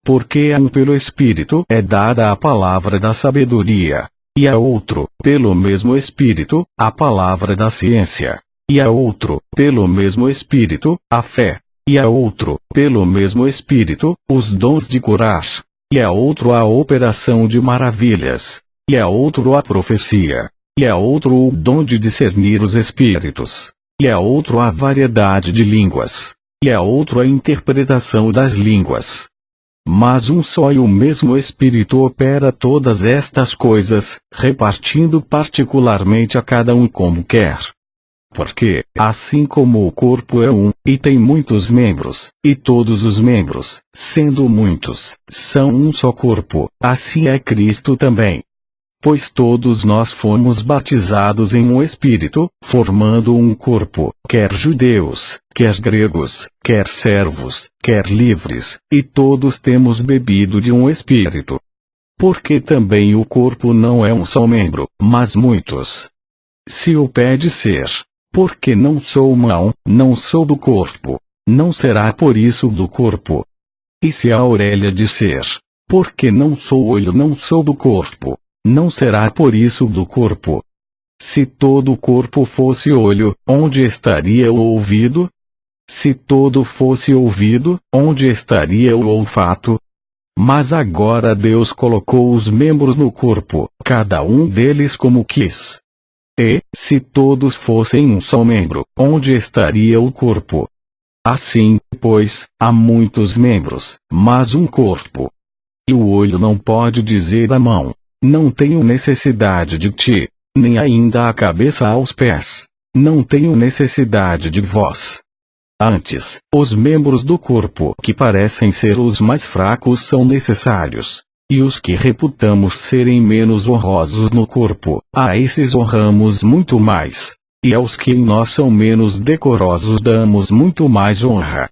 Speaker 1: Porque a um pelo Espírito é dada a palavra da sabedoria, e a outro, pelo mesmo Espírito, a palavra da ciência, e a outro, pelo mesmo Espírito, a fé, e a outro, pelo mesmo Espírito, os dons de curar, e a outro a operação de maravilhas, e a outro a profecia, e a outro o dom de discernir os espíritos, e a outro a variedade de línguas, e a outro a interpretação das línguas. Mas um só e o mesmo Espírito opera todas estas coisas, repartindo particularmente a cada um como quer. Porque, assim como o corpo é um, e tem muitos membros, e todos os membros, sendo muitos, são um só corpo, assim é Cristo também. Pois todos nós fomos batizados em um Espírito, formando um corpo, quer judeus, quer gregos, quer servos, quer livres, e todos temos bebido de um Espírito. Porque também o corpo não é um só membro, mas muitos. Se o pé disser: porque não sou mão, não sou do corpo, não será por isso do corpo. E se a orelha disser: porque não sou olho, não sou do corpo, não será por isso do corpo. Se todo o corpo fosse olho, onde estaria o ouvido? Se todo fosse ouvido, onde estaria o olfato? Mas agora Deus colocou os membros no corpo, cada um deles como quis. E, se todos fossem um só membro, onde estaria o corpo? Assim, pois, há muitos membros, mas um corpo. E o olho não pode dizer à mão: não tenho necessidade de ti, nem ainda a cabeça aos pés: não tenho necessidade de vós. Antes, os membros do corpo que parecem ser os mais fracos são necessários. E os que reputamos serem menos honrosos no corpo, a esses honramos muito mais. E aos que em nós são menos decorosos damos muito mais honra.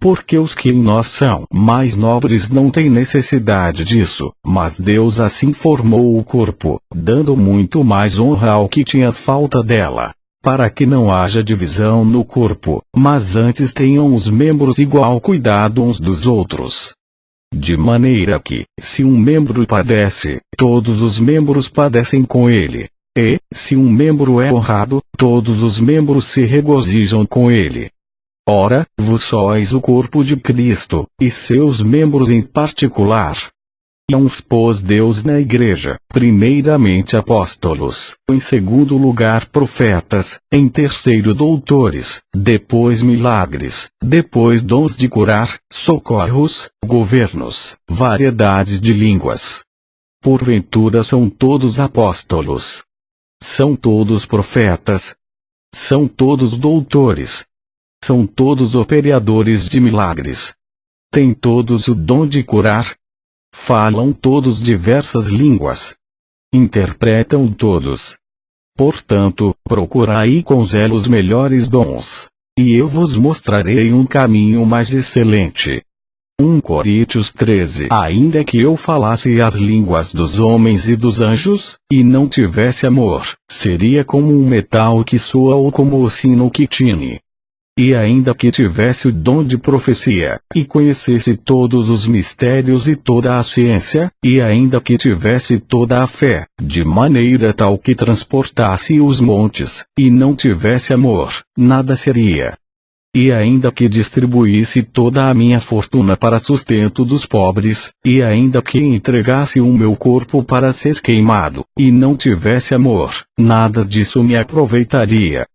Speaker 1: Porque os que em nós são mais nobres não têm necessidade disso, mas Deus assim formou o corpo, dando muito mais honra ao que tinha falta dela, para que não haja divisão no corpo, mas antes tenham os membros igual cuidado uns dos outros. De maneira que, se um membro padece, todos os membros padecem com ele. E, se um membro é honrado, todos os membros se regozijam com ele. Ora, vós sois o corpo de Cristo, e seus membros em particular. E uns pôs Deus na igreja, primeiramente apóstolos, em segundo lugar profetas, em terceiro doutores, depois milagres, depois dons de curar, socorros, governos, variedades de línguas. Porventura são todos apóstolos? São todos profetas? São todos doutores? São todos operadores de milagres? Têm todos o dom de curar? Falam todos diversas línguas? Interpretam todos? Portanto, procurai com zelo os melhores dons, e eu vos mostrarei um caminho mais excelente. 1 Coríntios 13. Ainda que eu falasse as línguas dos homens e dos anjos, e não tivesse amor, seria como um metal que soa ou como o sino que tine. E ainda que tivesse o dom de profecia, e conhecesse todos os mistérios e toda a ciência, e ainda que tivesse toda a fé, de maneira tal que transportasse os montes, e não tivesse amor, nada seria. E ainda que distribuísse toda a minha fortuna para sustento dos pobres, e ainda que entregasse o meu corpo para ser queimado, e não tivesse amor, nada disso me aproveitaria.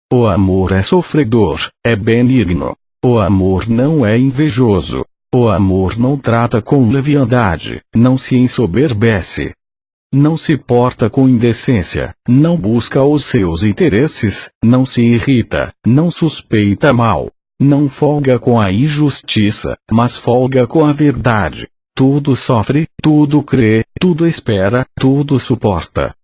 Speaker 1: O amor é sofredor, é benigno. O amor não é invejoso. O amor não trata com leviandade, não se ensoberbece. Não se porta com indecência, não busca os seus interesses, não se irrita, não suspeita mal, não folga com a injustiça, mas folga com a verdade. Tudo sofre, tudo crê, tudo espera, tudo suporta.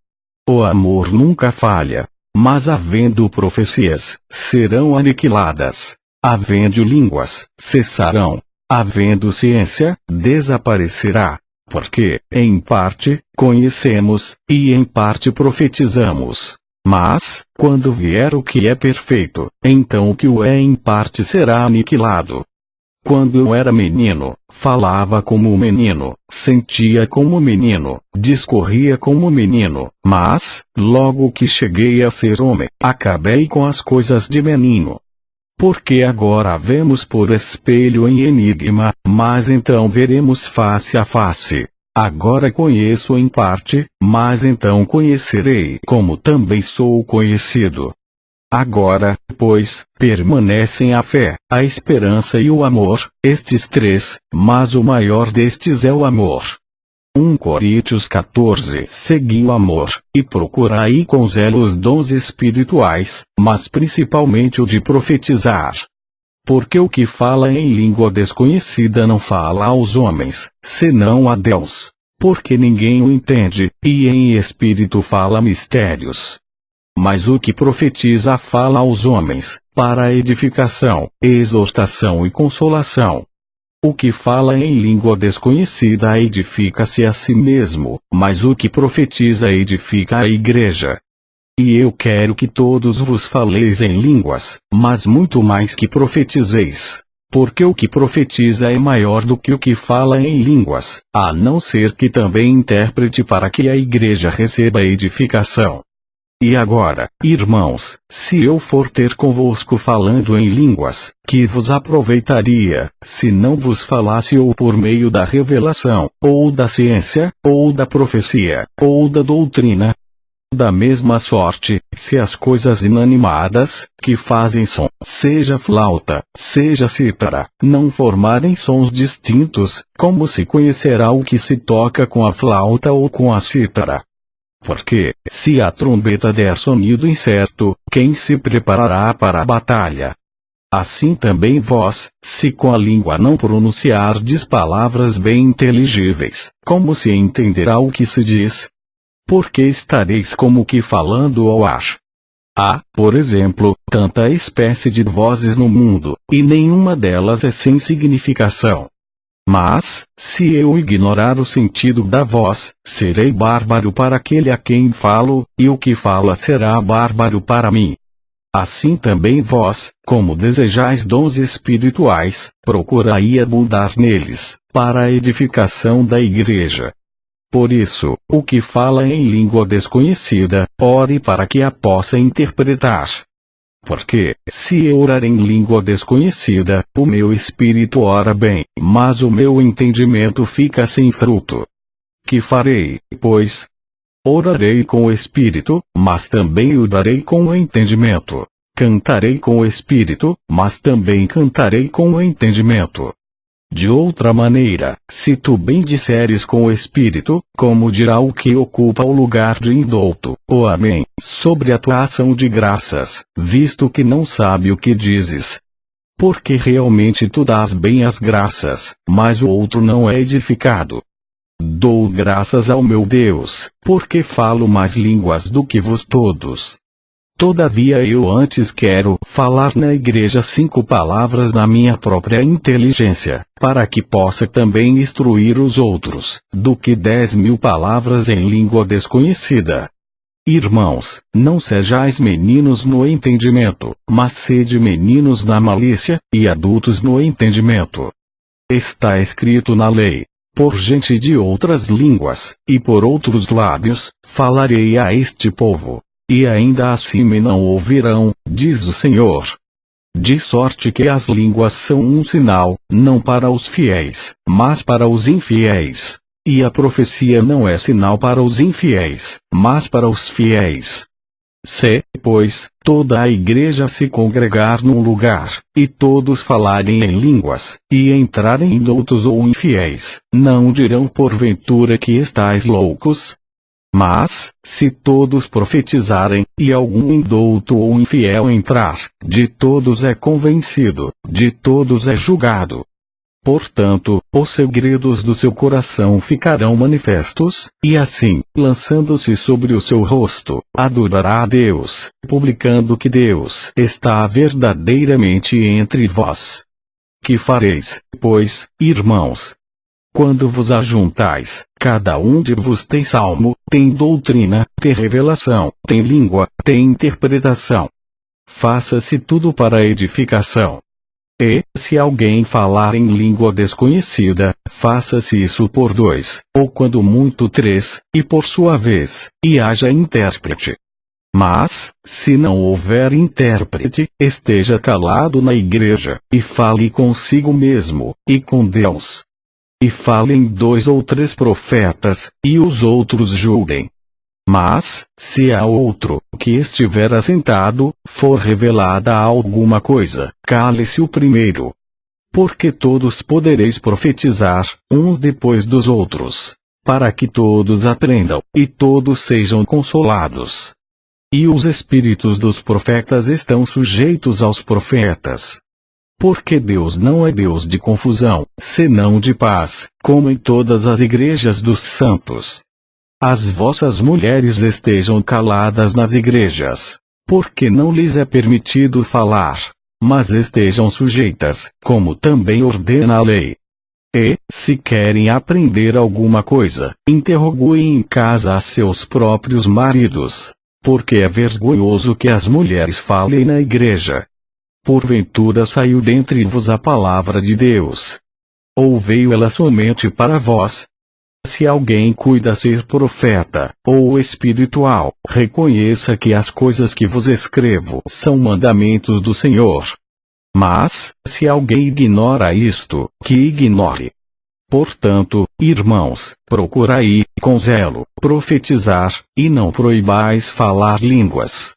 Speaker 1: O amor nunca falha. Mas havendo profecias, serão aniquiladas. Havendo línguas, cessarão. Havendo ciência, desaparecerá. Porque, em parte, conhecemos, e em parte profetizamos. Mas, quando vier o que é perfeito, então o que o é em parte será aniquilado. Quando eu era menino, falava como menino, sentia como menino, discorria como menino, mas, logo que cheguei a ser homem, acabei com as coisas de menino. Porque agora vemos por espelho em enigma, mas então veremos face a face. Agora conheço em parte, mas então conhecerei como também sou conhecido. Agora, pois, permanecem a fé, a esperança e o amor, estes três, mas o maior destes é o amor. 1 Coríntios 14. Segui o amor, e procurai com zelo os dons espirituais, mas principalmente o de profetizar. Porque o que fala em língua desconhecida não fala aos homens, senão a Deus. Porque ninguém o entende, e em espírito fala mistérios. Mas o que profetiza fala aos homens, para a edificação, exortação e consolação. O que fala em língua desconhecida edifica-se a si mesmo, mas o que profetiza edifica a igreja. E eu quero que todos vos faleis em línguas, mas muito mais que profetizeis. Porque o que profetiza é maior do que o que fala em línguas, a não ser que também interprete para que a igreja receba edificação. E agora, irmãos, se eu for ter convosco falando em línguas, que vos aproveitaria, se não vos falasse ou por meio da revelação, ou da ciência, ou da profecia, ou da doutrina? Da mesma sorte, se as coisas inanimadas, que fazem som, seja flauta, seja cítara, não formarem sons distintos, como se conhecerá o que se toca com a flauta ou com a cítara? Porque, se a trombeta der sonido incerto, quem se preparará para a batalha? Assim também vós, se com a língua não pronunciardes palavras bem inteligíveis, como se entenderá o que se diz? Porque estareis como que falando ao ar. Há, por exemplo, tanta espécie de vozes no mundo, e nenhuma delas é sem significação. Mas, se eu ignorar o sentido da voz, serei bárbaro para aquele a quem falo, e o que fala será bárbaro para mim. Assim também vós, como desejais dons espirituais, procurai abundar neles, para a edificação da igreja. Por isso, o que fala em língua desconhecida, ore para que a possa interpretar. Porque, se eu orar em língua desconhecida, o meu espírito ora bem, mas o meu entendimento fica sem fruto. Que farei, pois? Orarei com o espírito, mas também orarei com o entendimento. Cantarei com o espírito, mas também cantarei com o entendimento. De outra maneira, se tu bem disseres com o espírito, como dirá o que ocupa o lugar de indouto, ou amém, sobre a tua ação de graças, visto que não sabe o que dizes? Porque realmente tu dás bem as graças, mas o outro não é edificado. Dou graças ao meu Deus, porque falo mais línguas do que vos todos. Todavia eu antes quero falar na igreja 5 palavras na minha própria inteligência, para que possa também instruir os outros, do que 10.000 palavras em língua desconhecida. Irmãos, não sejais meninos no entendimento, mas sede meninos na malícia, e adultos no entendimento. Está escrito na lei: por gente de outras línguas, e por outros lábios, falarei a este povo. E ainda assim me não ouvirão, diz o Senhor. De sorte que as línguas são um sinal, não para os fiéis, mas para os infiéis. E a profecia não é sinal para os infiéis, mas para os fiéis. Se, pois, toda a igreja se congregar num lugar, e todos falarem em línguas, e entrarem indoutos ou infiéis, não dirão porventura que estáis loucos? Mas, se todos profetizarem, e algum indouto ou infiel entrar, de todos é convencido, de todos é julgado. Portanto, os segredos do seu coração ficarão manifestos, e assim, lançando-se sobre o seu rosto, adorará a Deus, publicando que Deus está verdadeiramente entre vós. Que fareis, pois, irmãos? Quando vos ajuntais, cada um de vos tem salmo, tem doutrina, tem revelação, tem língua, tem interpretação. Faça-se tudo para a edificação. E, se alguém falar em língua desconhecida, faça-se isso por 2, ou quando muito 3, e por sua vez, e haja intérprete. Mas, se não houver intérprete, esteja calado na igreja, e fale consigo mesmo, e com Deus. E falem 2 ou 3 profetas, e os outros julguem. Mas, se a outro, que estiver assentado, for revelada alguma coisa, cale-se o primeiro. Porque todos podereis profetizar, uns depois dos outros, para que todos aprendam, e todos sejam consolados. E os espíritos dos profetas estão sujeitos aos profetas. Porque Deus não é Deus de confusão, senão de paz, como em todas as igrejas dos santos. As vossas mulheres estejam caladas nas igrejas, porque não lhes é permitido falar, mas estejam sujeitas, como também ordena a lei. E, se querem aprender alguma coisa, interroguem em casa a seus próprios maridos, porque é vergonhoso que as mulheres falem na igreja. Porventura saiu dentre vos a palavra de Deus? Ou veio ela somente para vós? Se alguém cuida ser profeta, ou espiritual, reconheça que as coisas que vos escrevo são mandamentos do Senhor. Mas, se alguém ignora isto, que ignore. Portanto, irmãos, procurai, com zelo, profetizar, e não proibais falar línguas.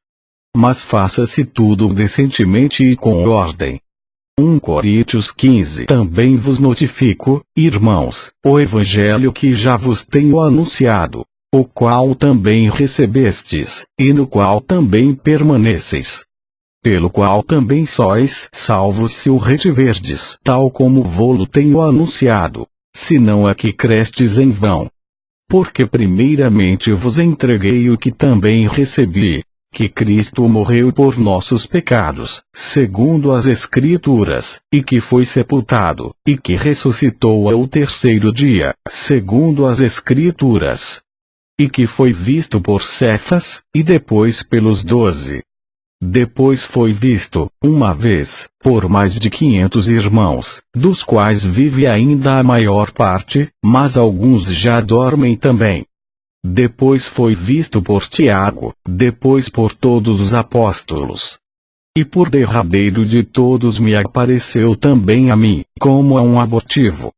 Speaker 1: Mas faça-se tudo decentemente e com ordem. 1 Coríntios 15. Também vos notifico, irmãos, o evangelho que já vos tenho anunciado, o qual também recebestes, e no qual também permaneceis. Pelo qual também sois salvos se o retiverdes, tal como vô-lo tenho anunciado, senão é que crestes em vão. Porque primeiramente vos entreguei o que também recebi, que Cristo morreu por nossos pecados, segundo as Escrituras, e que foi sepultado, e que ressuscitou ao terceiro dia, segundo as Escrituras, e que foi visto por Cefas, e depois pelos 12. Depois foi visto, uma vez, por mais de 500 irmãos, dos quais vive ainda a maior parte, mas alguns já dormem também. Depois foi visto por Tiago, depois por todos os apóstolos. E por derradeiro de todos me apareceu também a mim, como a um abortivo.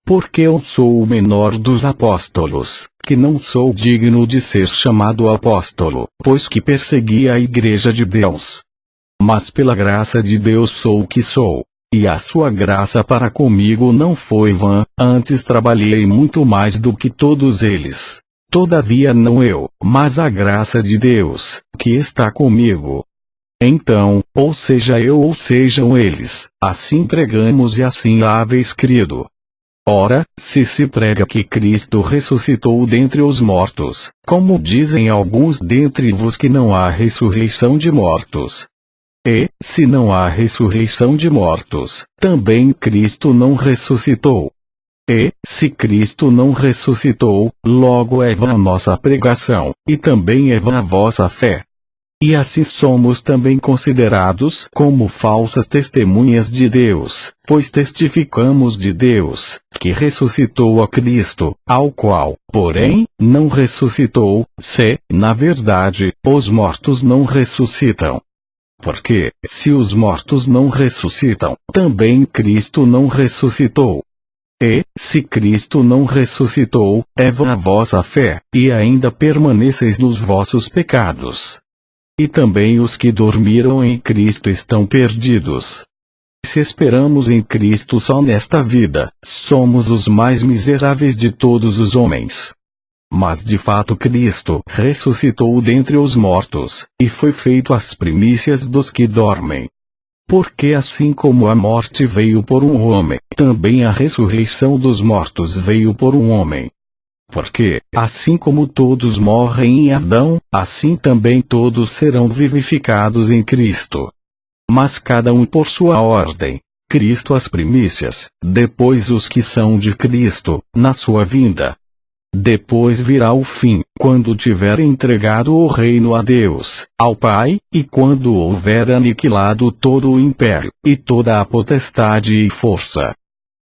Speaker 1: Porque eu sou o menor dos apóstolos, que não sou digno de ser chamado apóstolo, pois que persegui a igreja de Deus. Mas pela graça de Deus sou o que sou. E a sua graça para comigo não foi vã, antes trabalhei muito mais do que todos eles. Todavia não eu, mas a graça de Deus, que está comigo. Então, ou seja eu ou sejam eles, assim pregamos e assim haveis crido. Ora, se prega que Cristo ressuscitou dentre os mortos, como dizem alguns dentre vos que não há ressurreição de mortos. E, se não há ressurreição de mortos, também Cristo não ressuscitou. E, se Cristo não ressuscitou, logo é vã a nossa pregação, e também é vã a vossa fé. E assim somos também considerados como falsas testemunhas de Deus, pois testificamos de Deus, que ressuscitou a Cristo, ao qual, porém, não ressuscitou, se, na verdade, os mortos não ressuscitam. Porque, se os mortos não ressuscitam, também Cristo não ressuscitou. E, se Cristo não ressuscitou, é vã a vossa fé, e ainda permaneceis nos vossos pecados. E também os que dormiram em Cristo estão perdidos. Se esperamos em Cristo só nesta vida, somos os mais miseráveis de todos os homens. Mas de fato Cristo ressuscitou dentre os mortos, e foi feito as primícias dos que dormem. Porque assim como a morte veio por um homem, também a ressurreição dos mortos veio por um homem. Porque, assim como todos morrem em Adão, assim também todos serão vivificados em Cristo. Mas cada um por sua ordem. Cristo as primícias, depois os que são de Cristo, na sua vinda. Depois virá o fim, quando tiver entregado o reino a Deus, ao Pai, e quando houver aniquilado todo o império, e toda a potestade e força.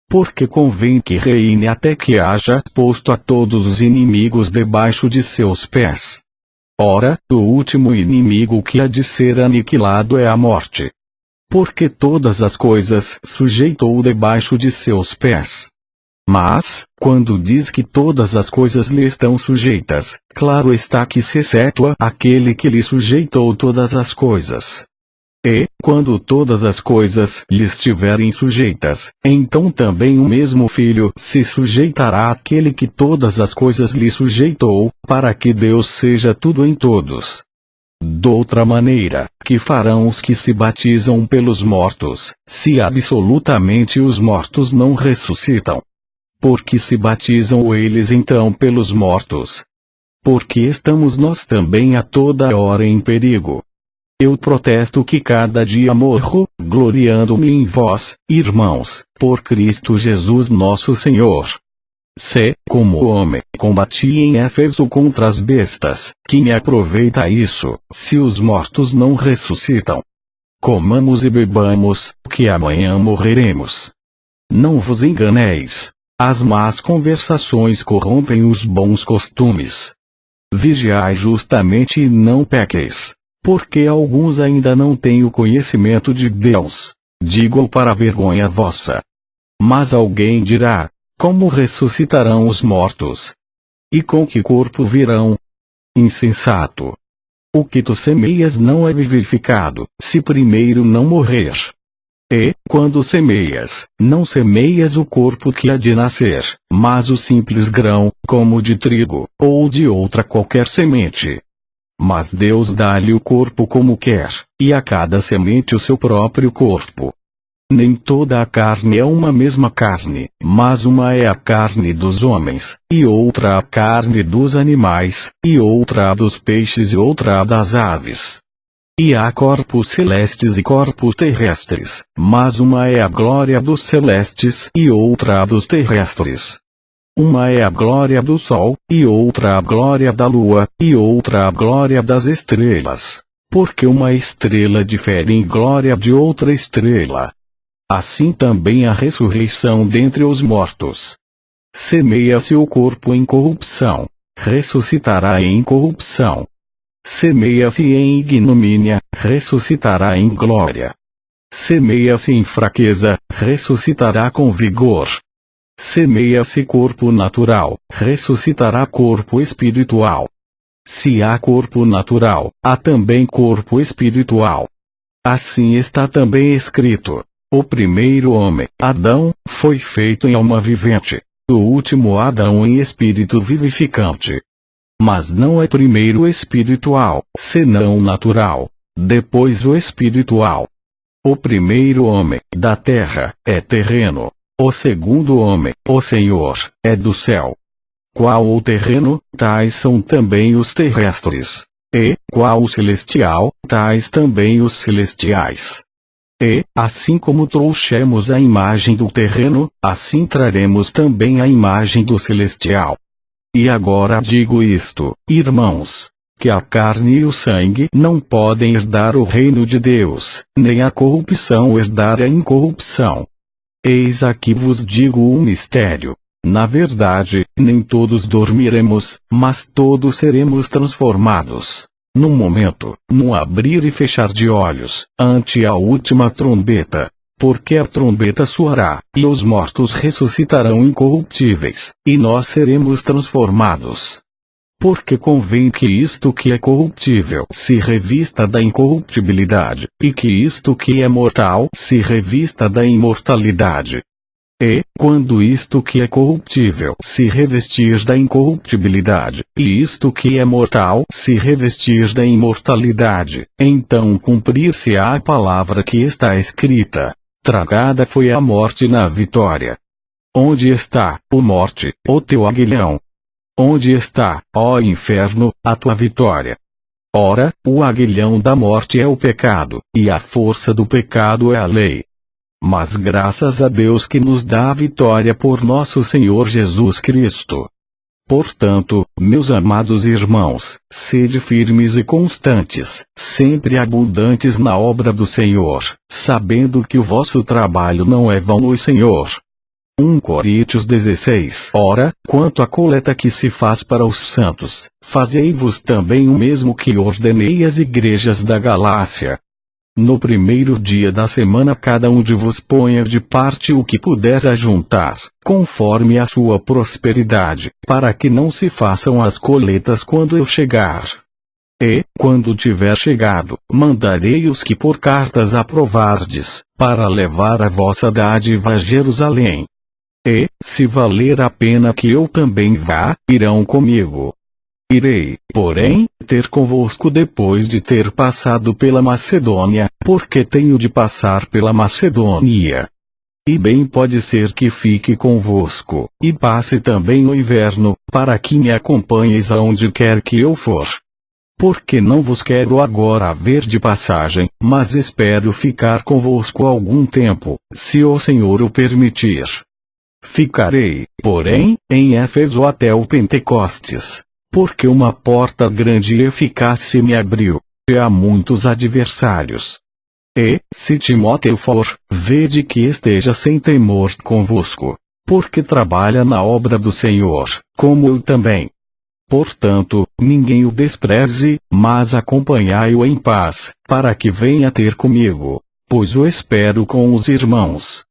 Speaker 1: Porque convém que reine até que haja posto a todos os inimigos debaixo de seus pés. Ora, o último inimigo que há de ser aniquilado é a morte. Porque todas as coisas sujeitou debaixo de seus pés. Mas, quando diz que todas as coisas lhe estão sujeitas, claro está que se excetua aquele que lhe sujeitou todas as coisas. E, quando todas as coisas lhe estiverem sujeitas, então também o mesmo Filho se sujeitará àquele que todas as coisas lhe sujeitou, para que Deus seja tudo em todos. Doutra maneira, que farão os que se batizam pelos mortos, se absolutamente os mortos não ressuscitam? Porque se batizam eles então pelos mortos? Porque estamos nós também a toda hora em perigo. Eu protesto que cada dia morro, gloriando-me em vós, irmãos, por Cristo Jesus nosso Senhor. Se, como homem, combati em Éfeso contra as bestas, que me aproveita isso, se os mortos não ressuscitam? Comamos e bebamos, que amanhã morreremos. Não vos enganeis. As más conversações corrompem os bons costumes. Vigiai justamente e não pequeis. Porque alguns ainda não têm o conhecimento de Deus. Digo-o para vergonha vossa. Mas alguém dirá: como ressuscitarão os mortos? E com que corpo virão? Insensato! O que tu semeias não é vivificado, se primeiro não morrer. E, quando semeias, não semeias o corpo que há de nascer, mas o simples grão, como de trigo, ou de outra qualquer semente. Mas Deus dá-lhe o corpo como quer, e a cada semente o seu próprio corpo. Nem toda a carne é uma mesma carne, mas uma é a carne dos homens, e outra a carne dos animais, e outra a dos peixes e outra a das aves. E há corpos celestes e corpos terrestres, mas uma é a glória dos celestes e outra a dos terrestres. Uma é a glória do sol, e outra a glória da lua, e outra a glória das estrelas. Porque uma estrela difere em glória de outra estrela. Assim também a ressurreição dentre os mortos. Semeia-se o corpo em corrupção, ressuscitará em incorrupção. Semeia-se em ignomínia, ressuscitará em glória. Semeia-se em fraqueza, ressuscitará com vigor. Semeia-se corpo natural, ressuscitará corpo espiritual. Se há corpo natural, há também corpo espiritual. Assim está também escrito. O primeiro homem, Adão, foi feito em alma vivente. O último Adão em espírito vivificante. Mas não é primeiro espiritual, senão natural. Depois o espiritual. O primeiro homem, da terra, é terreno. O segundo homem, o Senhor, é do céu. Qual o terreno, tais são também os terrestres. E, qual o celestial, tais também os celestiais. E, assim como trouxemos a imagem do terreno, assim traremos também a imagem do celestial. E agora digo isto, irmãos, que a carne e o sangue não podem herdar o reino de Deus, nem a corrupção herdar a incorrupção. Eis aqui vos digo um mistério. Na verdade, nem todos dormiremos, mas todos seremos transformados. Num momento, num abrir e fechar de olhos, ante a última trombeta. Porque a trombeta soará, e os mortos ressuscitarão incorruptíveis, e nós seremos transformados. Porque convém que isto que é corruptível se revista da incorruptibilidade, e que isto que é mortal se revista da imortalidade. E, quando isto que é corruptível se revestir da incorruptibilidade, e isto que é mortal se revestir da imortalidade, então cumprir-se-á a palavra que está escrita. Tragada foi a morte na vitória. Onde está, ó morte, o teu aguilhão? Onde está, ó inferno, a tua vitória? Ora, o aguilhão da morte é o pecado, e a força do pecado é a lei. Mas graças a Deus que nos dá a vitória por nosso Senhor Jesus Cristo. Portanto, meus amados irmãos, sede firmes e constantes, sempre abundantes na obra do Senhor, sabendo que o vosso trabalho não é vão no Senhor. 1 Coríntios 16. Ora, quanto à coleta que se faz para os santos, fazei-vos também o mesmo que ordenei às igrejas da Galácia. No primeiro dia da semana cada um de vos ponha de parte o que puder ajuntar, conforme a sua prosperidade, para que não se façam as coletas quando eu chegar. E, quando tiver chegado, mandarei os que por cartas aprovardes, para levar a vossa dádiva a Jerusalém. E, se valer a pena que eu também vá, irão comigo. Irei, porém, ter convosco depois de ter passado pela Macedônia, porque tenho de passar pela Macedônia. E bem pode ser que fique convosco, e passe também o inverno, para que me acompanheis aonde quer que eu for. Porque não vos quero agora ver de passagem, mas espero ficar convosco algum tempo, se o Senhor o permitir. Ficarei, porém, em Éfeso até o Pentecostes. Porque uma porta grande e eficaz se me abriu, e há muitos adversários. E, se Timóteo for, vede que esteja sem temor convosco, porque trabalha na obra do Senhor, como eu também. Portanto, ninguém o despreze, mas acompanhai-o em paz, para que venha ter comigo, pois o espero com os irmãos.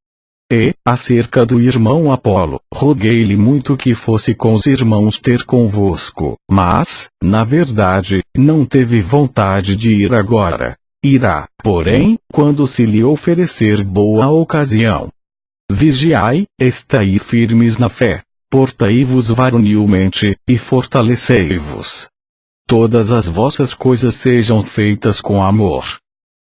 Speaker 1: E, acerca do irmão Apolo, roguei-lhe muito que fosse com os irmãos ter convosco, mas, na verdade, não teve vontade de ir agora. Irá, porém, quando se lhe oferecer boa ocasião. Vigiai, estai firmes na fé, portai-vos varonilmente, e fortalecei-vos. Todas as vossas coisas sejam feitas com amor.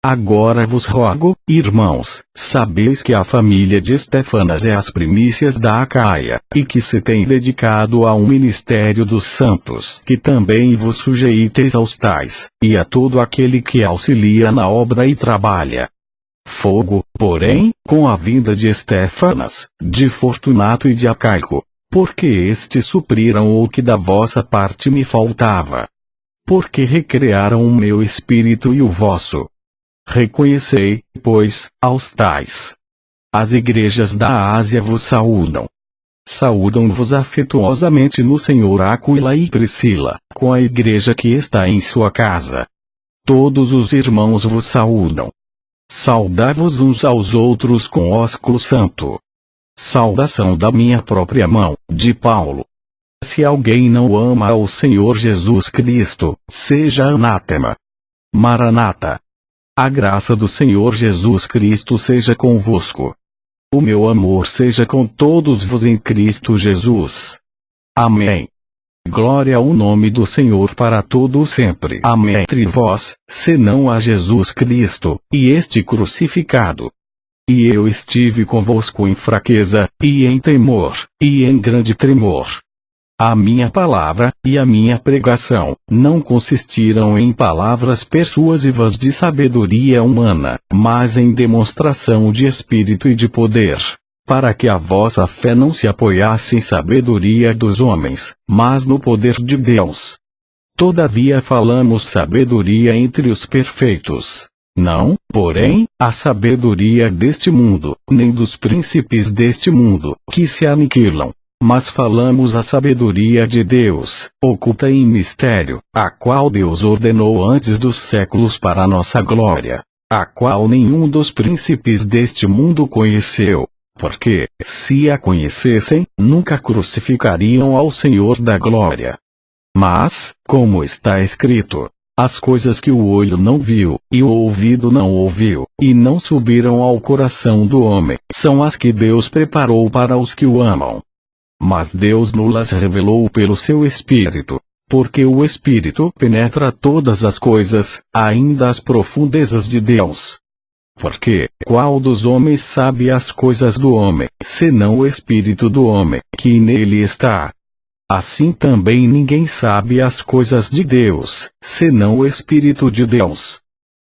Speaker 1: Agora vos rogo, irmãos, sabeis que a família de Estefanas é as primícias da Acaia, e que se tem dedicado ao ministério dos santos, que também vos sujeiteis aos tais, e a todo aquele que auxilia na obra e trabalha. Fogo, porém, com a vinda de Estefanas, de Fortunato e de Acaico, porque estes supriram o que da vossa parte me faltava. Porque recrearam o meu espírito e o vosso. Reconhecei, pois, aos tais. As igrejas da Ásia vos saúdam. Saúdam-vos afetuosamente no Senhor Áquila e Priscila, com a igreja que está em sua casa. Todos os irmãos vos saúdam. Saudai-vos uns aos outros com ósculo santo. Saudação da minha própria mão, de Paulo. Se alguém não ama ao Senhor Jesus Cristo, seja anátema. Maranata. A graça do Senhor Jesus Cristo seja convosco. O meu amor seja com todos vos em Cristo Jesus. Amém. Glória ao nome do Senhor para todo sempre. Amém. Entre vós, senão a Jesus Cristo, e este crucificado. E eu estive convosco em fraqueza, e em temor, e em grande tremor. A minha palavra, e a minha pregação, não consistiram em palavras persuasivas de sabedoria humana, mas em demonstração de espírito e de poder, para que a vossa fé não se apoiasse em sabedoria dos homens, mas no poder de Deus. Todavia falamos sabedoria entre os perfeitos. Não, porém, a sabedoria deste mundo, nem dos príncipes deste mundo, que se aniquilam. Mas falamos a sabedoria de Deus, oculta em mistério, a qual Deus ordenou antes dos séculos para nossa glória, a qual nenhum dos príncipes deste mundo conheceu, porque, se a conhecessem, nunca crucificariam ao Senhor da glória. Mas, como está escrito, as coisas que o olho não viu, e o ouvido não ouviu, e não subiram ao coração do homem, são as que Deus preparou para os que o amam. Mas Deus nulas revelou pelo seu Espírito, porque o Espírito penetra todas as coisas, ainda as profundezas de Deus. Porque, qual dos homens sabe as coisas do homem, senão o Espírito do homem, que nele está? Assim também ninguém sabe as coisas de Deus, senão o Espírito de Deus.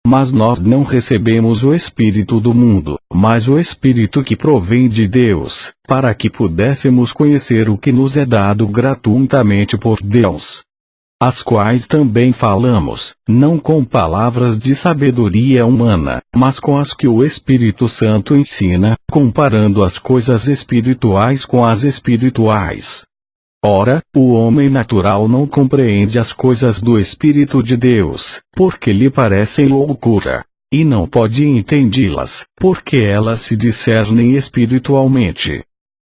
Speaker 1: Mas nós não recebemos o Espírito do mundo, mas o Espírito que provém de Deus, para que pudéssemos conhecer o que nos é dado gratuitamente por Deus. As quais também falamos, não com palavras de sabedoria humana, mas com as que o Espírito Santo ensina, comparando as coisas espirituais com as espirituais. Ora, o homem natural não compreende as coisas do Espírito de Deus, porque lhe parecem loucura, e não pode entendê-las, porque elas se discernem espiritualmente.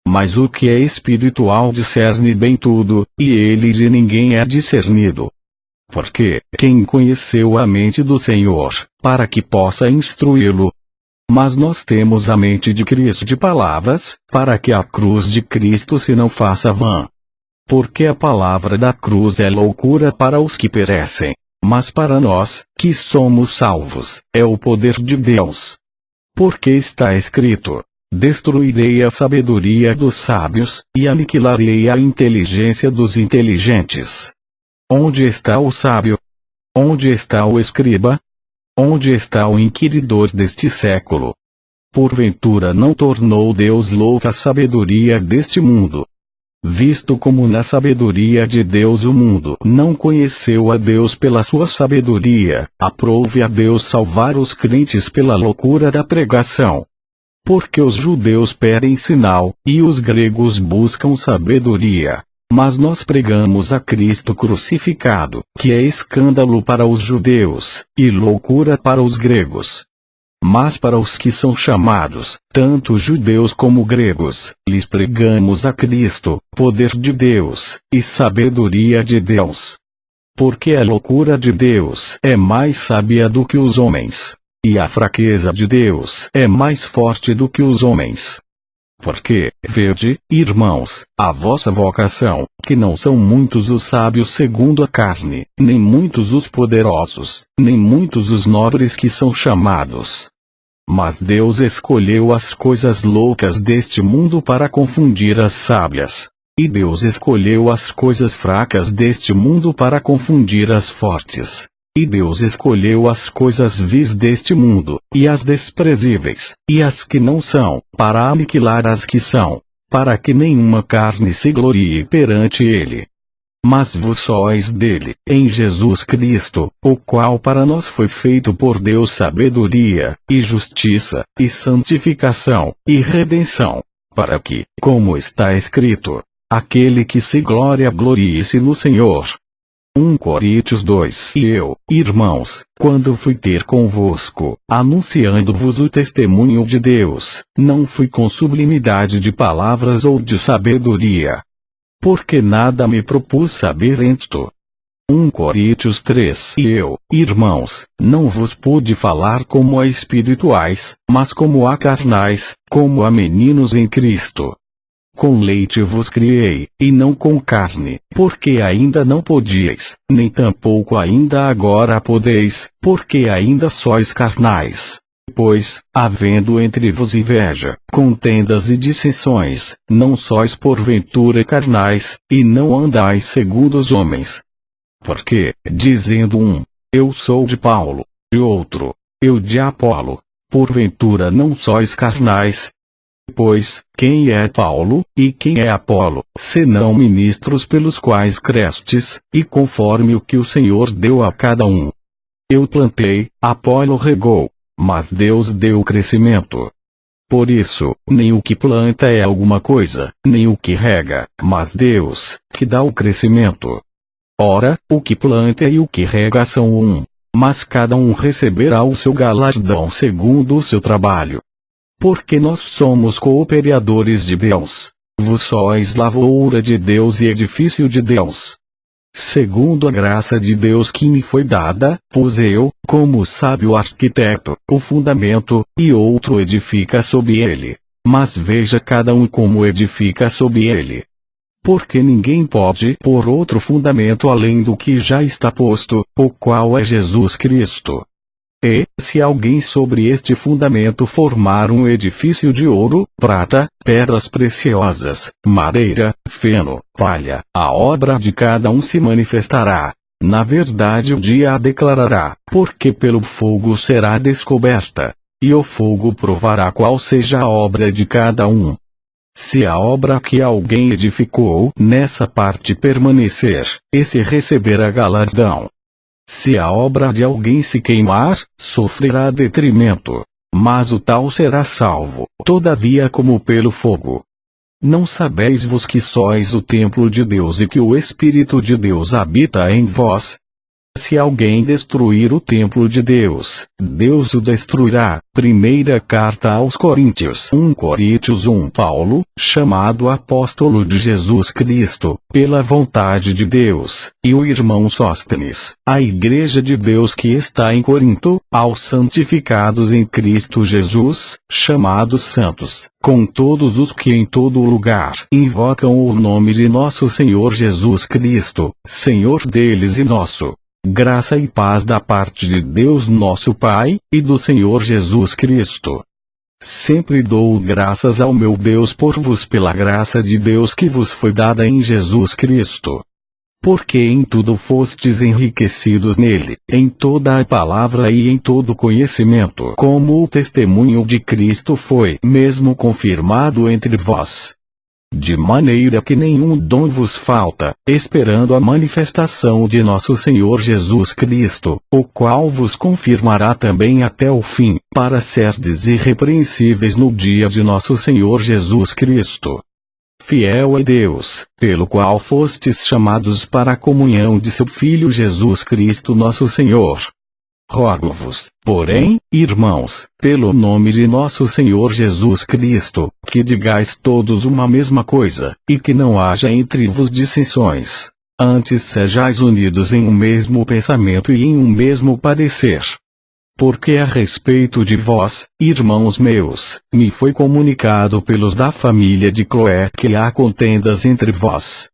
Speaker 1: Mas o que é espiritual discerne bem tudo, e ele de ninguém é discernido. Porque, quem conheceu a mente do Senhor, para que possa instruí-lo? Mas nós temos a mente de Cristo de palavras, para que a cruz de Cristo se não faça vã. Porque a palavra da cruz é loucura para os que perecem, mas para nós, que somos salvos, é o poder de Deus. Porque está escrito: destruirei a sabedoria dos sábios, e aniquilarei a inteligência dos inteligentes. Onde está o sábio? Onde está o escriba? Onde está o inquiridor deste século? Porventura não tornou Deus louca a sabedoria deste mundo? Visto como na sabedoria de Deus o mundo não conheceu a Deus pela sua sabedoria, aprove a Deus salvar os crentes pela loucura da pregação. Porque os judeus pedem sinal, e os gregos buscam sabedoria. Mas nós pregamos a Cristo crucificado, que é escândalo para os judeus, e loucura para os gregos. Mas para os que são chamados, tanto judeus como gregos, lhes pregamos a Cristo, poder de Deus, e sabedoria de Deus. Porque a loucura de Deus é mais sábia do que os homens, e a fraqueza de Deus é mais forte do que os homens. Porque, vede, irmãos, a vossa vocação, que não são muitos os sábios segundo a carne, nem muitos os poderosos, nem muitos os nobres que são chamados. Mas Deus escolheu as coisas loucas deste mundo para confundir as sábias. E Deus escolheu as coisas fracas deste mundo para confundir as fortes. E Deus escolheu as coisas vis deste mundo, e as desprezíveis, e as que não são, para aniquilar as que são, para que nenhuma carne se glorie perante ele. Mas vós sois dele, em Jesus Cristo, o qual para nós foi feito por Deus sabedoria, e justiça, e santificação, e redenção, para que, como está escrito, aquele que se gloria glorie-se no Senhor. 1 Coríntios 2. E eu, irmãos, quando fui ter convosco, anunciando-vos o testemunho de Deus, não fui com sublimidade de palavras ou de sabedoria. Porque nada me propus saber isto. 1 Coríntios 3. E eu, irmãos, não vos pude falar como a espirituais, mas como a carnais, como a meninos em Cristo. Com leite vos criei, e não com carne, porque ainda não podíeis, nem tampouco ainda agora podeis, porque ainda sois carnais. Pois, havendo entre vos inveja, contendas e dissensões, não sois porventura carnais, e não andais segundo os homens. Porque, dizendo um, eu sou de Paulo, de outro, eu de Apolo, porventura não sois carnais? Pois, quem é Paulo, e quem é Apolo, senão ministros pelos quais crestes, e conforme o que o Senhor deu a cada um? Eu plantei, Apolo regou, mas Deus deu o crescimento. Por isso, nem o que planta é alguma coisa, nem o que rega, mas Deus, que dá o crescimento. Ora, o que planta e o que rega são um, mas cada um receberá o seu galardão segundo o seu trabalho. Porque nós somos cooperadores de Deus. Vós sois lavoura de Deus e edifício de Deus. Segundo a graça de Deus que me foi dada, pus eu, como sábio arquiteto, o fundamento, e outro edifica sob ele. Mas veja cada um como edifica sob ele. Porque ninguém pode pôr outro fundamento além do que já está posto, o qual é Jesus Cristo. E, se alguém sobre este fundamento formar um edifício de ouro, prata, pedras preciosas, madeira, feno, palha, a obra de cada um se manifestará. Na verdade o dia a declarará, porque pelo fogo será descoberta. E o fogo provará qual seja a obra de cada um. Se a obra que alguém edificou nessa parte permanecer, esse receberá galardão. Se a obra de alguém se queimar, sofrerá detrimento. Mas o tal será salvo, todavia como pelo fogo. Não sabeis vos que sois o templo de Deus e que o Espírito de Deus habita em vós? Se alguém destruir o templo de Deus, Deus o destruirá. Primeira carta aos Coríntios. 1 Coríntios 1. Paulo, chamado apóstolo de Jesus Cristo, pela vontade de Deus, e o irmão Sóstenes, a igreja de Deus que está em Corinto, aos santificados em Cristo Jesus, chamados santos, com todos os que em todo lugar invocam o nome de nosso Senhor Jesus Cristo, Senhor deles e nosso. Graça e paz da parte de Deus nosso Pai, e do Senhor Jesus Cristo. Sempre dou graças ao meu Deus por vos pela graça de Deus que vos foi dada em Jesus Cristo. Porque em tudo fostes enriquecidos nele, em toda a palavra e em todo conhecimento, como o testemunho de Cristo foi mesmo confirmado entre vós. De maneira que nenhum dom vos falta, esperando a manifestação de nosso Senhor Jesus Cristo, o qual vos confirmará também até o fim, para serdes irrepreensíveis no dia de nosso Senhor Jesus Cristo. Fiel é Deus, pelo qual fostes chamados para a comunhão de seu Filho Jesus Cristo nosso Senhor. Rogo-vos, porém, irmãos, pelo nome de nosso Senhor Jesus Cristo, que digais todos uma mesma coisa, e que não haja entre vos dissensões. Antes sejais unidos em um mesmo pensamento e em um mesmo parecer. Porque a respeito de vós, irmãos meus, me foi comunicado pelos da família de Cloé que há contendas entre vós.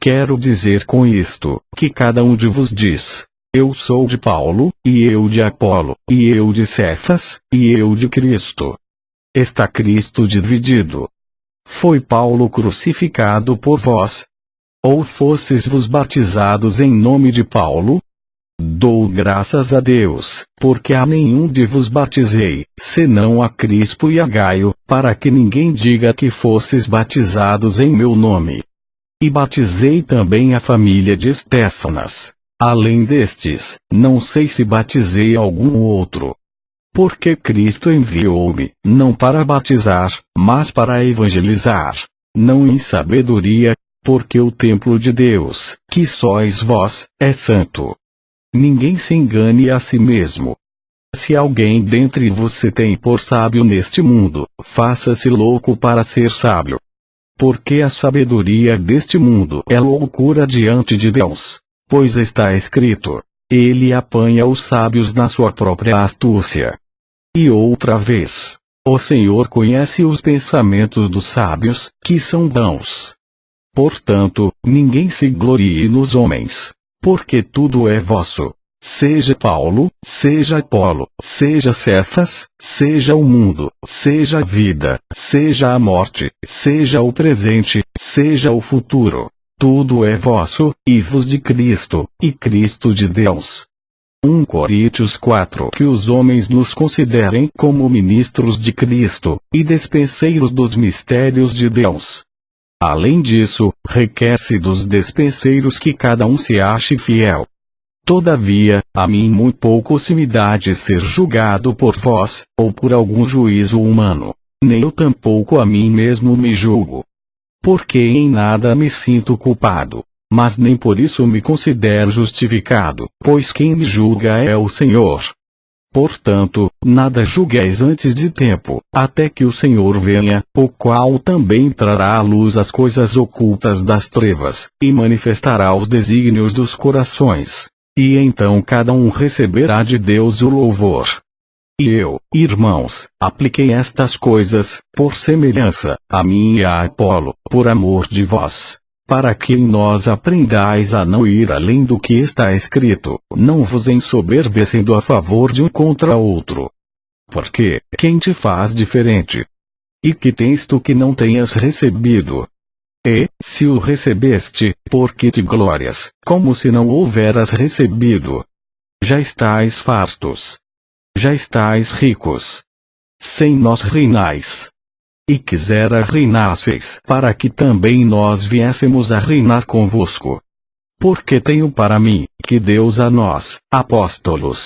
Speaker 1: Quero dizer com isto, que cada um de vos diz: eu sou de Paulo, e eu de Apolo, e eu de Cefas, e eu de Cristo. Está Cristo dividido? Foi Paulo crucificado por vós? Ou fostes vos batizados em nome de Paulo? Dou graças a Deus, porque a nenhum de vos batizei, senão a Crispo e a Gaio, para que ninguém diga que fostes batizados em meu nome. E batizei também a família de Estéfanas. Além destes, não sei se batizei algum outro. Porque Cristo enviou-me, não para batizar, mas para evangelizar. Não em sabedoria, porque o templo de Deus, que sois vós, é santo. Ninguém se engane a si mesmo. Se alguém dentre vos se tem por sábio neste mundo, faça-se louco para ser sábio. Porque a sabedoria deste mundo é loucura diante de Deus. Pois está escrito: ele apanha os sábios na sua própria astúcia. E outra vez: o Senhor conhece os pensamentos dos sábios, que são vãos. Portanto, ninguém se glorie nos homens. Porque tudo é vosso. Seja Paulo, seja Apolo, seja Cefas, seja o mundo, seja a vida, seja a morte, seja o presente, seja o futuro. Tudo é vosso, e vos de Cristo, e Cristo de Deus. 1 Coríntios 4. Que os homens nos considerem como ministros de Cristo, e despenseiros dos mistérios de Deus. Além disso, requer-se dos despenseiros que cada um se ache fiel. Todavia, a mim muito pouco se me dá de ser julgado por vós, ou por algum juízo humano. Nem eu tampouco a mim mesmo me julgo. Porque em nada me sinto culpado. Mas nem por isso me considero justificado, pois quem me julga é o Senhor. Portanto, nada julgueis antes de tempo, até que o Senhor venha, o qual também trará à luz as coisas ocultas das trevas, e manifestará os desígnios dos corações. E então cada um receberá de Deus o louvor. E eu, irmãos, apliquei estas coisas, por semelhança, a mim e a Apolo, por amor de vós. Para que em nós aprendais a não ir além do que está escrito, não vos ensoberbecendo a favor de um contra outro. Porque, quem te faz diferente? E que tens tu que não tenhas recebido? E, se o recebeste, por que te glórias, como se não houveras recebido? Já estais fartos. Já estais ricos. Sem nós reinais. E quisera reinasseis, para que também nós viéssemos a reinar convosco. Porque tenho para mim, que Deus a nós, apóstolos,